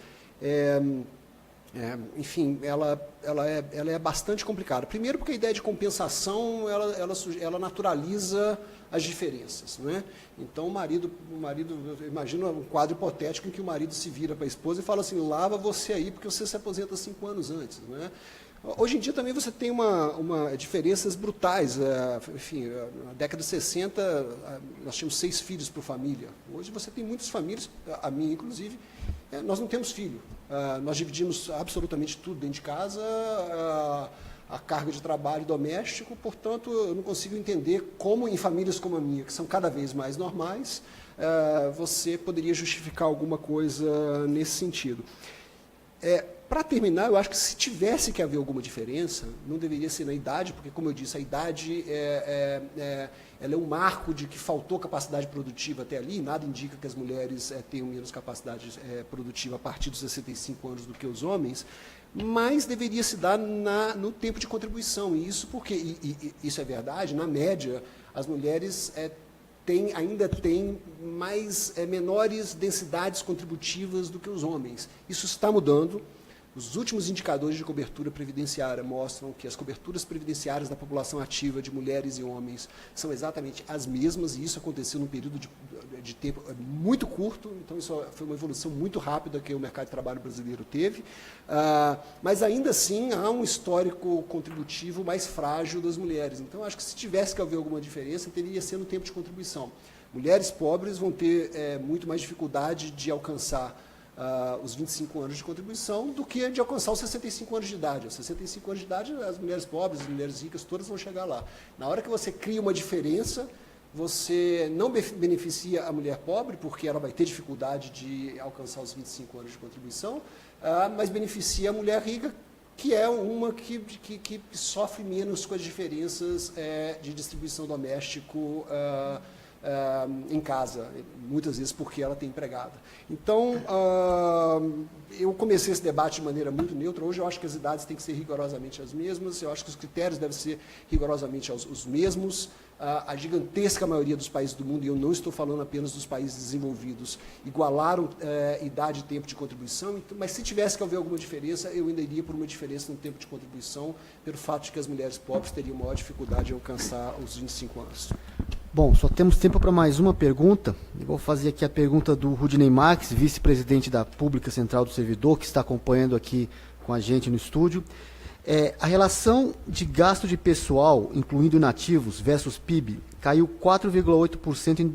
enfim, ela é bastante complicada. Primeiro porque a ideia de compensação ela naturaliza as diferenças, não é? Então o marido, imagina um quadro hipotético em que o marido se vira para a esposa e fala assim: lava você aí porque você se aposenta 5 anos antes, não é? Hoje em dia também você tem diferenças brutais. Enfim, na década de 60, nós tínhamos 6 filhos por família. Hoje você tem muitas famílias, a minha inclusive, nós não temos filho. Nós dividimos absolutamente tudo dentro de casa, a carga de trabalho doméstico, portanto, eu não consigo entender como em famílias como a minha, que são cada vez mais normais, você poderia justificar alguma coisa nesse sentido. Para terminar, eu acho que se tivesse que haver alguma diferença, não deveria ser na idade, porque, como eu disse, a idade ela é um marco de que faltou capacidade produtiva até ali, nada indica que as mulheres tenham menos capacidade produtiva a partir dos 65 anos do que os homens, mas deveria se dar no tempo de contribuição, e isso porque, isso é verdade, na média, as mulheres ainda têm menores densidades contributivas do que os homens. Isso está mudando. Os últimos indicadores de cobertura previdenciária mostram que as coberturas previdenciárias da população ativa de mulheres e homens são exatamente as mesmas, e isso aconteceu num período de tempo muito curto, então isso foi uma evolução muito rápida que o mercado de trabalho brasileiro teve, mas ainda assim há um histórico contributivo mais frágil das mulheres. Então, acho que se tivesse que haver alguma diferença, teria ser no tempo de contribuição. Mulheres pobres vão ter muito mais dificuldade de alcançar os 25 anos de contribuição do que de alcançar os 65 anos de idade. Aos 65 anos de idade, as mulheres pobres, as mulheres ricas, todas vão chegar lá. Na hora que você cria uma diferença, você não beneficia a mulher pobre, porque ela vai ter dificuldade de alcançar os 25 anos de contribuição, mas beneficia a mulher rica, que é uma que sofre menos com as diferenças de distribuição doméstico em casa, muitas vezes porque ela tem empregada. Então, eu comecei esse debate de maneira muito neutra. Hoje eu acho que as idades têm que ser rigorosamente as mesmas, eu acho que os critérios devem ser rigorosamente os mesmos. A gigantesca maioria dos países do mundo, e eu não estou falando apenas dos países desenvolvidos, igualaram idade e tempo de contribuição, então, mas se tivesse que haver alguma diferença, eu ainda iria por uma diferença no tempo de contribuição, pelo fato de que as mulheres pobres teriam maior dificuldade de alcançar os 25 anos. Bom, só temos tempo para mais uma pergunta. Eu vou fazer aqui a pergunta do Rudinei Marques, vice-presidente da Pública Central do Servidor, que está acompanhando aqui com a gente no estúdio. A relação de gasto de pessoal, incluindo inativos, versus PIB, caiu 4,8%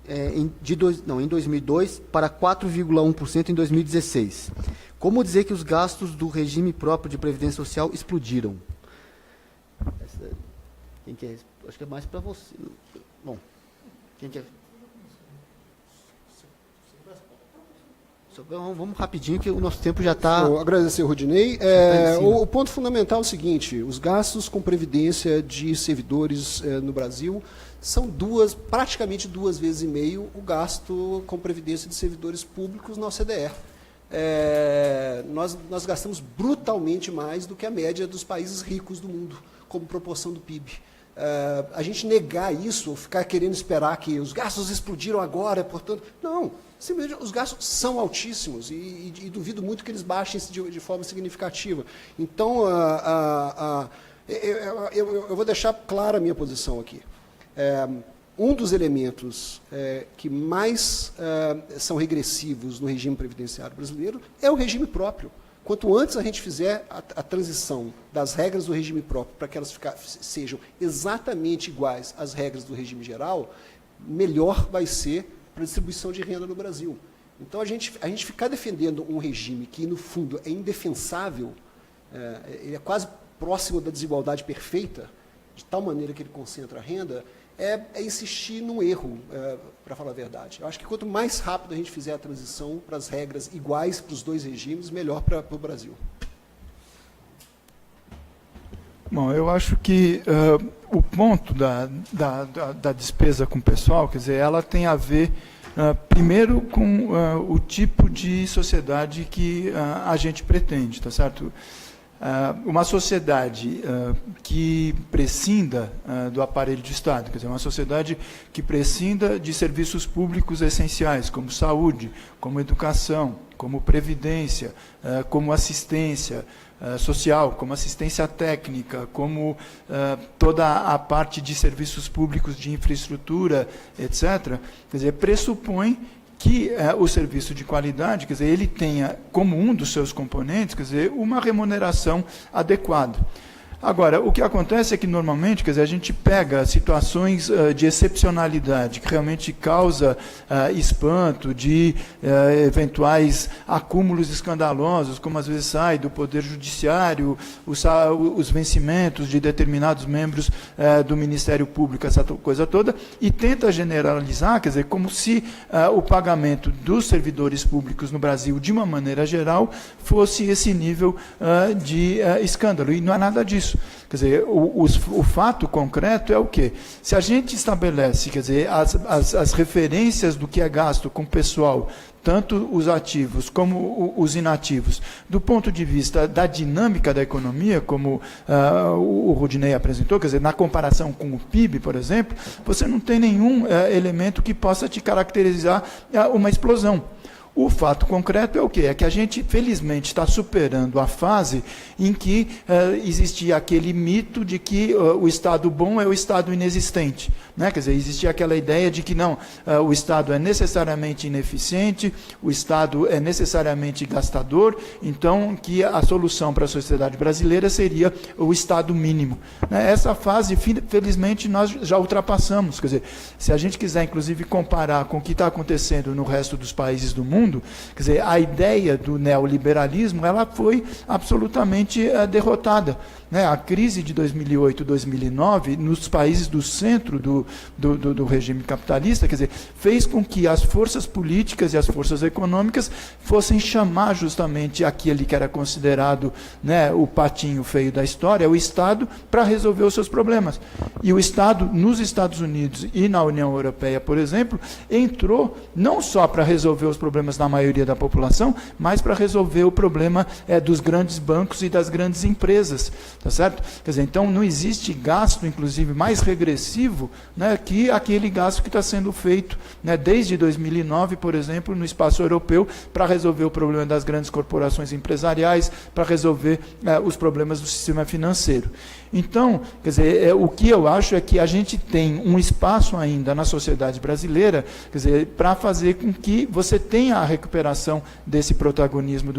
em 2002 para 4,1% em 2016. Como dizer que os gastos do regime próprio de previdência social explodiram? Quem quer? Acho que é mais para você. Bom, quem quer? Vamos rapidinho, que o nosso tempo já está... Agradecer, Rudinei. O ponto fundamental é o seguinte: os gastos com previdência de servidores no Brasil são praticamente 2,5 vezes o gasto com previdência de servidores públicos na OCDE. Nós gastamos brutalmente mais do que a média dos países ricos do mundo, como proporção do PIB. A gente negar isso, ou ficar querendo esperar que os gastos explodiram agora, portanto... Não, simplesmente os gastos são altíssimos e duvido muito que eles baixem de forma significativa. Então, eu vou deixar clara a minha posição aqui. Um dos elementos que mais são regressivos no regime previdenciário brasileiro é o regime próprio. Quanto antes a gente fizer a transição das regras do regime próprio para que elas sejam exatamente iguais às regras do regime geral, melhor vai ser para a distribuição de renda no Brasil. Então, a gente ficar defendendo um regime que, no fundo, é indefensável, ele é quase próximo da desigualdade perfeita, de tal maneira que ele concentra a renda, é insistir num erro, para falar a verdade. Eu acho que quanto mais rápido a gente fizer a transição para as regras iguais para os dois regimes, melhor para o Brasil. Bom, eu acho que o ponto da despesa com o pessoal, quer dizer, ela tem a ver, primeiro, com o tipo de sociedade que a gente pretende, tá certo? Uma sociedade que prescinda do aparelho de Estado, quer dizer, uma sociedade que prescinda de serviços públicos essenciais, como saúde, como educação, como previdência, como assistência social, como assistência técnica, como toda a parte de serviços públicos de infraestrutura, etc., quer dizer, pressupõe que o serviço de qualidade, quer dizer, ele tenha como um dos seus componentes, quer dizer, uma remuneração adequada. Agora, o que acontece é que, normalmente, quer dizer, a gente pega situações de excepcionalidade, que realmente causa espanto de eventuais acúmulos escandalosos, como às vezes sai do Poder Judiciário, os vencimentos de determinados membros do Ministério Público, essa coisa toda, e tenta generalizar, quer dizer, como se o pagamento dos servidores públicos no Brasil, de uma maneira geral, fosse esse nível de escândalo. E não é nada disso. Quer dizer, o fato concreto é o quê? Se a gente estabelece, quer dizer, as referências do que é gasto com o pessoal, tanto os ativos como os inativos, do ponto de vista da dinâmica da economia, como o Rudinei apresentou, quer dizer, na comparação com o PIB, por exemplo, você não tem nenhum elemento que possa te caracterizar uma explosão. O fato concreto é o quê? É que a gente, felizmente, está superando a fase em que existia aquele mito de que o Estado bom é o Estado inexistente. Né? Quer dizer, existia aquela ideia de que não, o Estado é necessariamente ineficiente, o Estado é necessariamente gastador, então que a solução para a sociedade brasileira seria o Estado mínimo. Né? Essa fase, felizmente, nós já ultrapassamos. Quer dizer, se a gente quiser, inclusive, comparar com o que está acontecendo no resto dos países do mundo, quer dizer, a ideia do neoliberalismo ela foi absolutamente derrotada. Né? A crise de 2008, 2009, nos países do centro do regime capitalista, quer dizer, fez com que as forças políticas e as forças econômicas fossem chamar justamente aquele que era considerado, né, o patinho feio da história, o Estado, para resolver os seus problemas. E o Estado, nos Estados Unidos e na União Europeia, por exemplo, entrou não só para resolver os problemas da maioria da população, mas para resolver o problema dos grandes bancos e das grandes empresas. Tá certo? Quer dizer, então não existe gasto, inclusive, mais regressivo, né, que aquele gasto que está sendo feito, né, desde 2009, por exemplo, no espaço europeu, para resolver o problema das grandes corporações empresariais, para resolver os problemas do sistema financeiro. Então, quer dizer, o que eu acho é que a gente tem um espaço ainda na sociedade brasileira, quer dizer, para fazer com que você tenha a recuperação desse protagonismo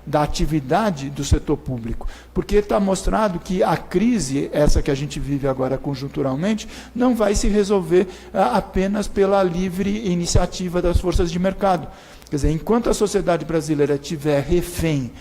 da atividade do setor público. Porque está mostrado que a crise, essa que a gente vive agora conjunturalmente, não vai se resolver apenas pela livre iniciativa das forças de mercado. Quer dizer, enquanto a sociedade brasileira estiver refém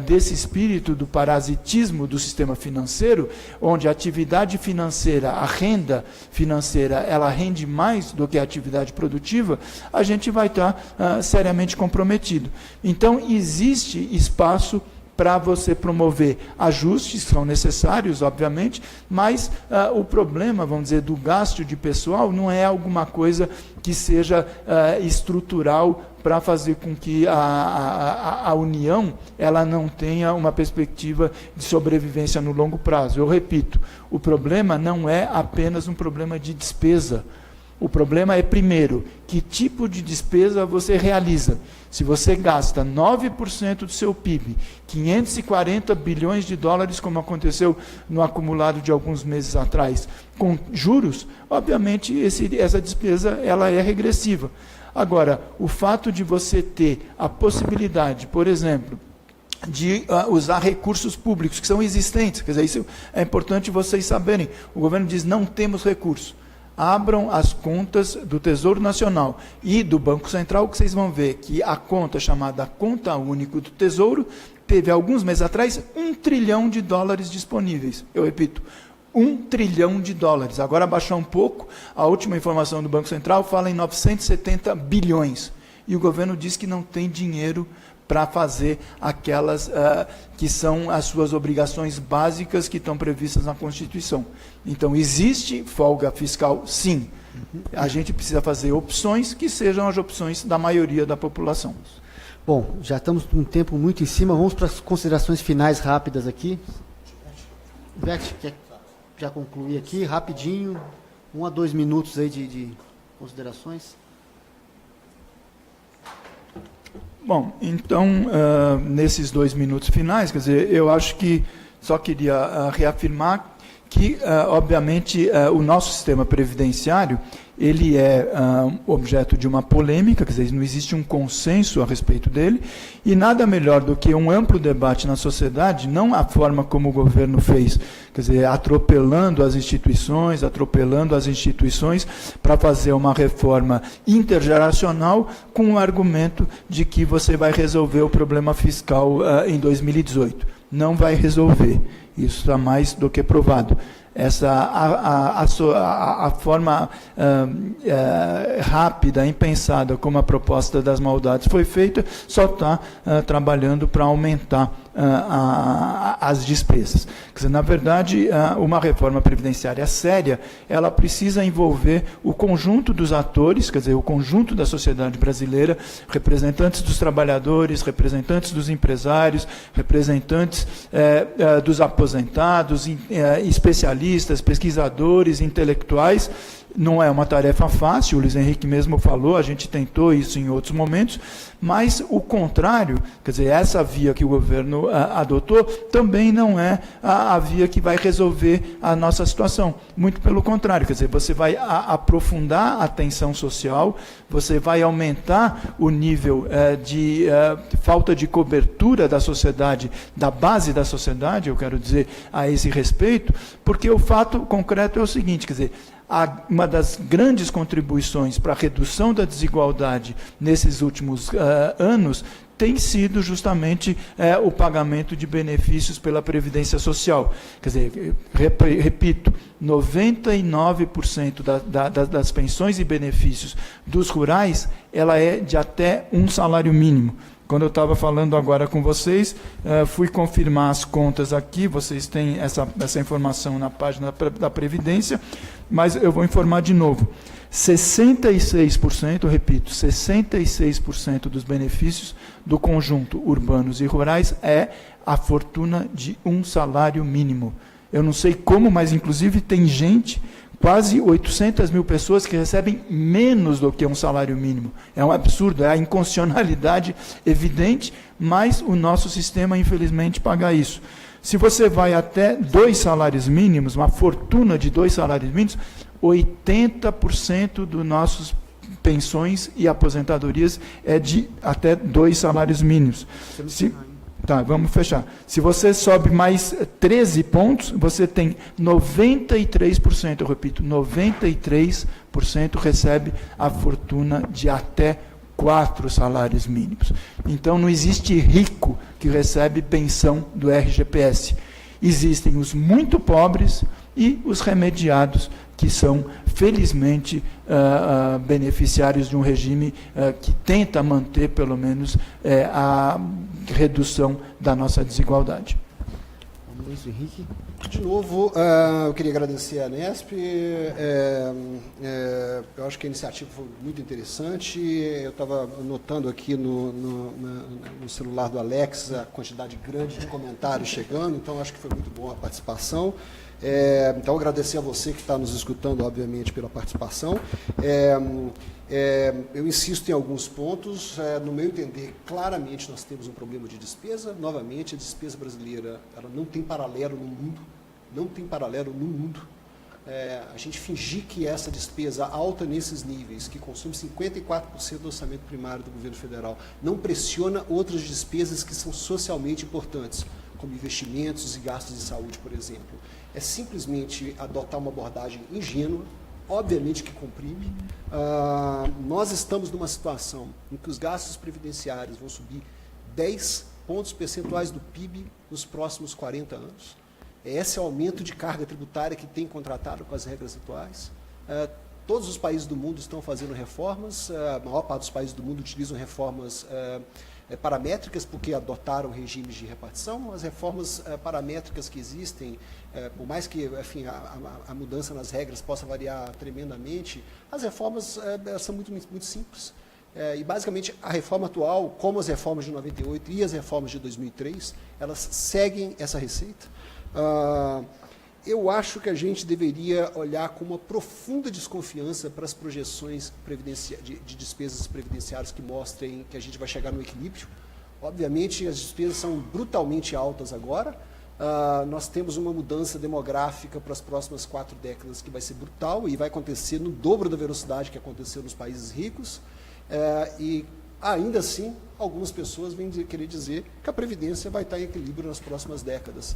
desse espírito do parasitismo do sistema financeiro, onde a atividade financeira, a renda financeira, ela rende mais do que a atividade produtiva, a gente vai estar seriamente comprometido. Então, existe espaço para você promover ajustes, que são necessários, obviamente, mas o problema, vamos dizer, do gasto de pessoal não é alguma coisa que seja estrutural para fazer com que a União ela não tenha uma perspectiva de sobrevivência no longo prazo. Eu repito, o problema não é apenas um problema de despesa. O problema é, primeiro, que tipo de despesa você realiza. Se você gasta 9% do seu PIB, 540 bilhões de dólares, como aconteceu no acumulado de alguns meses atrás, com juros, obviamente essa despesa ela é regressiva. Agora, o fato de você ter a possibilidade, por exemplo, de usar recursos públicos que são existentes, quer dizer, isso é importante vocês saberem. O governo diz, não temos recursos. Abram as contas do Tesouro Nacional e do Banco Central, que vocês vão ver que a conta chamada Conta Única do Tesouro teve, alguns meses atrás, 1 trilhão de dólares disponíveis. Eu repito, 1 trilhão de dólares. Agora baixou um pouco, a última informação do Banco Central fala em 970 bilhões. E o governo diz que não tem dinheiro para fazer aquelas que são as suas obrigações básicas que estão previstas na Constituição. Então, existe folga fiscal, sim. A gente precisa fazer opções que sejam as opções da maioria da população. Bom, já estamos com um tempo muito em cima, vamos para as considerações finais rápidas aqui. Ivete, quer já concluir aqui, rapidinho, 1 a 2 minutos aí de considerações. Bom, então, nesses 2 minutos finais, quer dizer, eu acho que só queria reafirmar que, obviamente, o nosso sistema previdenciário, ele é objeto de uma polêmica, quer dizer, não existe um consenso a respeito dele, e nada melhor do que um amplo debate na sociedade, não a forma como o governo fez, quer dizer, atropelando as instituições para fazer uma reforma intergeracional com o argumento de que você vai resolver o problema fiscal em 2018. Não vai resolver. Isso está mais do que provado. A forma rápida, impensada, como a proposta das maldades foi feita, só está trabalhando para aumentar as despesas. Quer dizer, na verdade, uma reforma previdenciária séria, ela precisa envolver o conjunto dos atores, quer dizer, o conjunto da sociedade brasileira, representantes dos trabalhadores, representantes dos empresários, representantes dos aposentados, especialistas, pesquisadores, intelectuais. Não é uma tarefa fácil, o Luiz Henrique mesmo falou, a gente tentou isso em outros momentos, mas o contrário, quer dizer, essa via que o governo adotou, também não é a via que vai resolver a nossa situação. Muito pelo contrário, quer dizer, você vai aprofundar a tensão social, você vai aumentar o nível de falta de cobertura da sociedade, da base da sociedade, eu quero dizer, a esse respeito, porque o fato concreto é o seguinte, quer dizer, uma das grandes contribuições para a redução da desigualdade nesses últimos anos tem sido justamente o pagamento de benefícios pela Previdência Social. Quer dizer, repito, 99% das pensões e benefícios dos rurais, ela é de até um salário mínimo. Quando eu estava falando agora com vocês, fui confirmar as contas aqui, vocês têm essa informação na página da Previdência, mas eu vou informar de novo. 66%, repito, 66% dos benefícios do conjunto urbanos e rurais é a fortuna de um salário mínimo. Eu não sei como, mas inclusive tem gente, quase 800 mil pessoas que recebem menos do que um salário mínimo. É um absurdo, é a inconstitucionalidade evidente, mas o nosso sistema, infelizmente, paga isso. Se você vai até 2 salários mínimos, uma fortuna de 2 salários mínimos, 80% dos nossos pensões e aposentadorias é de até 2 salários mínimos. Tá, vamos fechar. Se você sobe mais 13 pontos, você tem 93%, eu repito, 93% recebe a fortuna de até 4 salários mínimos. Então, não existe rico que recebe pensão do RGPS. Existem os muito pobres e os remediados, que são, felizmente, beneficiários de um regime que tenta manter, pelo menos, a redução da nossa desigualdade. Luiz Henrique. De novo, eu queria agradecer a Nesp. Eu acho que a iniciativa foi muito interessante. Eu estava notando aqui no celular do Alex a quantidade grande de comentários chegando, então acho que foi muito boa a participação. Então, agradecer a você que está nos escutando, obviamente, pela participação. Eu insisto em alguns pontos. No meu entender, claramente nós temos um problema de despesa. Novamente, a despesa brasileira ela não tem paralelo no mundo. Não tem paralelo no mundo. A gente fingir que essa despesa alta nesses níveis, que consome 54% do orçamento primário do governo federal, não pressiona outras despesas que são socialmente importantes, como investimentos e gastos de saúde, por exemplo. É simplesmente adotar uma abordagem ingênua, obviamente que comprime. Nós estamos numa situação em que os gastos previdenciários vão subir 10 pontos percentuais do PIB nos próximos 40 anos. Esse é o aumento de carga tributária que tem contratado com as regras atuais. Todos os países do mundo estão fazendo reformas, a maior parte dos países do mundo utilizam reformas paramétricas, porque adotaram regimes de repartição. As reformas paramétricas que existem, por mais que enfim, a mudança nas regras possa variar tremendamente, as reformas são muito simples. E, basicamente, a reforma atual, como as reformas de 98 e as reformas de 2003, elas seguem essa receita. Eu acho que a gente deveria olhar com uma profunda desconfiança para as projeções de despesas previdenciárias que mostrem que a gente vai chegar no equilíbrio. Obviamente, as despesas são brutalmente altas agora, nós temos uma mudança demográfica para as próximas 4 décadas que vai ser brutal e vai acontecer no dobro da velocidade que aconteceu nos países ricos. E, ainda assim, algumas pessoas vêm querer dizer que a Previdência vai estar em equilíbrio nas próximas décadas.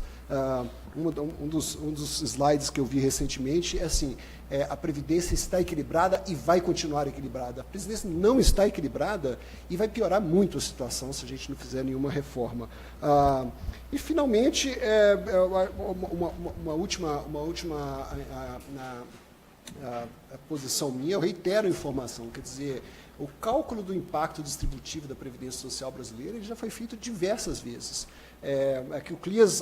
Um dos slides que eu vi recentemente é assim, a Previdência está equilibrada e vai continuar equilibrada. A Previdência não está equilibrada e vai piorar muito a situação se a gente não fizer nenhuma reforma. E, finalmente, uma última posição minha, eu reitero a informação, quer dizer, o cálculo do impacto distributivo da Previdência Social brasileira ele já foi feito diversas vezes. Que o CLIAS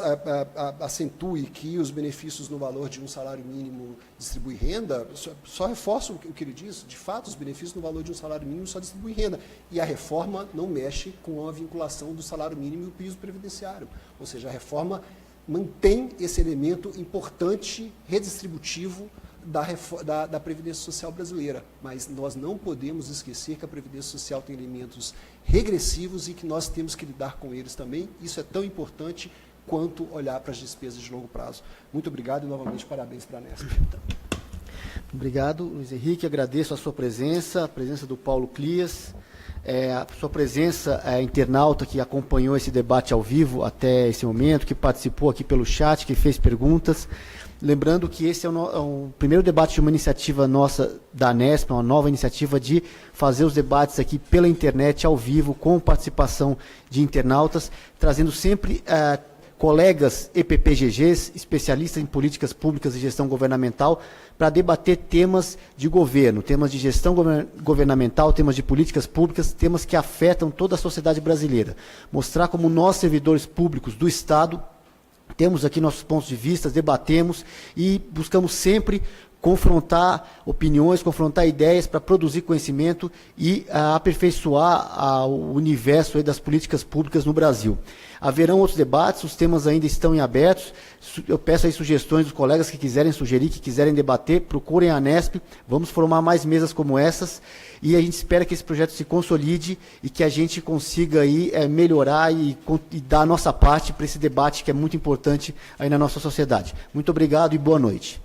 acentue que os benefícios no valor de um salário mínimo distribuem renda, só reforço o que ele diz, de fato, os benefícios no valor de um salário mínimo só distribuem renda. E a reforma não mexe com a vinculação do salário mínimo e o piso previdenciário. Ou seja, a reforma mantém esse elemento importante, redistributivo, da Previdência Social brasileira, mas nós não podemos esquecer que a Previdência Social tem elementos regressivos e que nós temos que lidar com eles também. Isso é tão importante quanto olhar para as despesas de longo prazo. Muito obrigado e, novamente, parabéns para a Anesp. Obrigado, Luiz Henrique. Agradeço a sua presença, a presença do Paulo Clias, a sua presença, internauta que acompanhou esse debate ao vivo até esse momento, que participou aqui pelo chat, que fez perguntas. Lembrando que esse é o primeiro debate de uma iniciativa nossa da Anesp, uma nova iniciativa de fazer os debates aqui pela internet, ao vivo, com participação de internautas, trazendo sempre colegas EPPGGs, especialistas em políticas públicas e gestão governamental, para debater temas de governo, temas de gestão governamental, temas de políticas públicas, temas que afetam toda a sociedade brasileira. Mostrar como nós, servidores públicos do Estado, temos aqui nossos pontos de vista, debatemos e buscamos sempre confrontar opiniões, confrontar ideias para produzir conhecimento e aperfeiçoar o universo aí das políticas públicas no Brasil. Haverão outros debates, os temas ainda estão em abertos. Eu peço aí sugestões dos colegas que quiserem sugerir, que quiserem debater, procurem a Anesp, vamos formar mais mesas como essas e a gente espera que esse projeto se consolide e que a gente consiga aí melhorar e dar a nossa parte para esse debate que é muito importante aí na nossa sociedade. Muito obrigado e boa noite.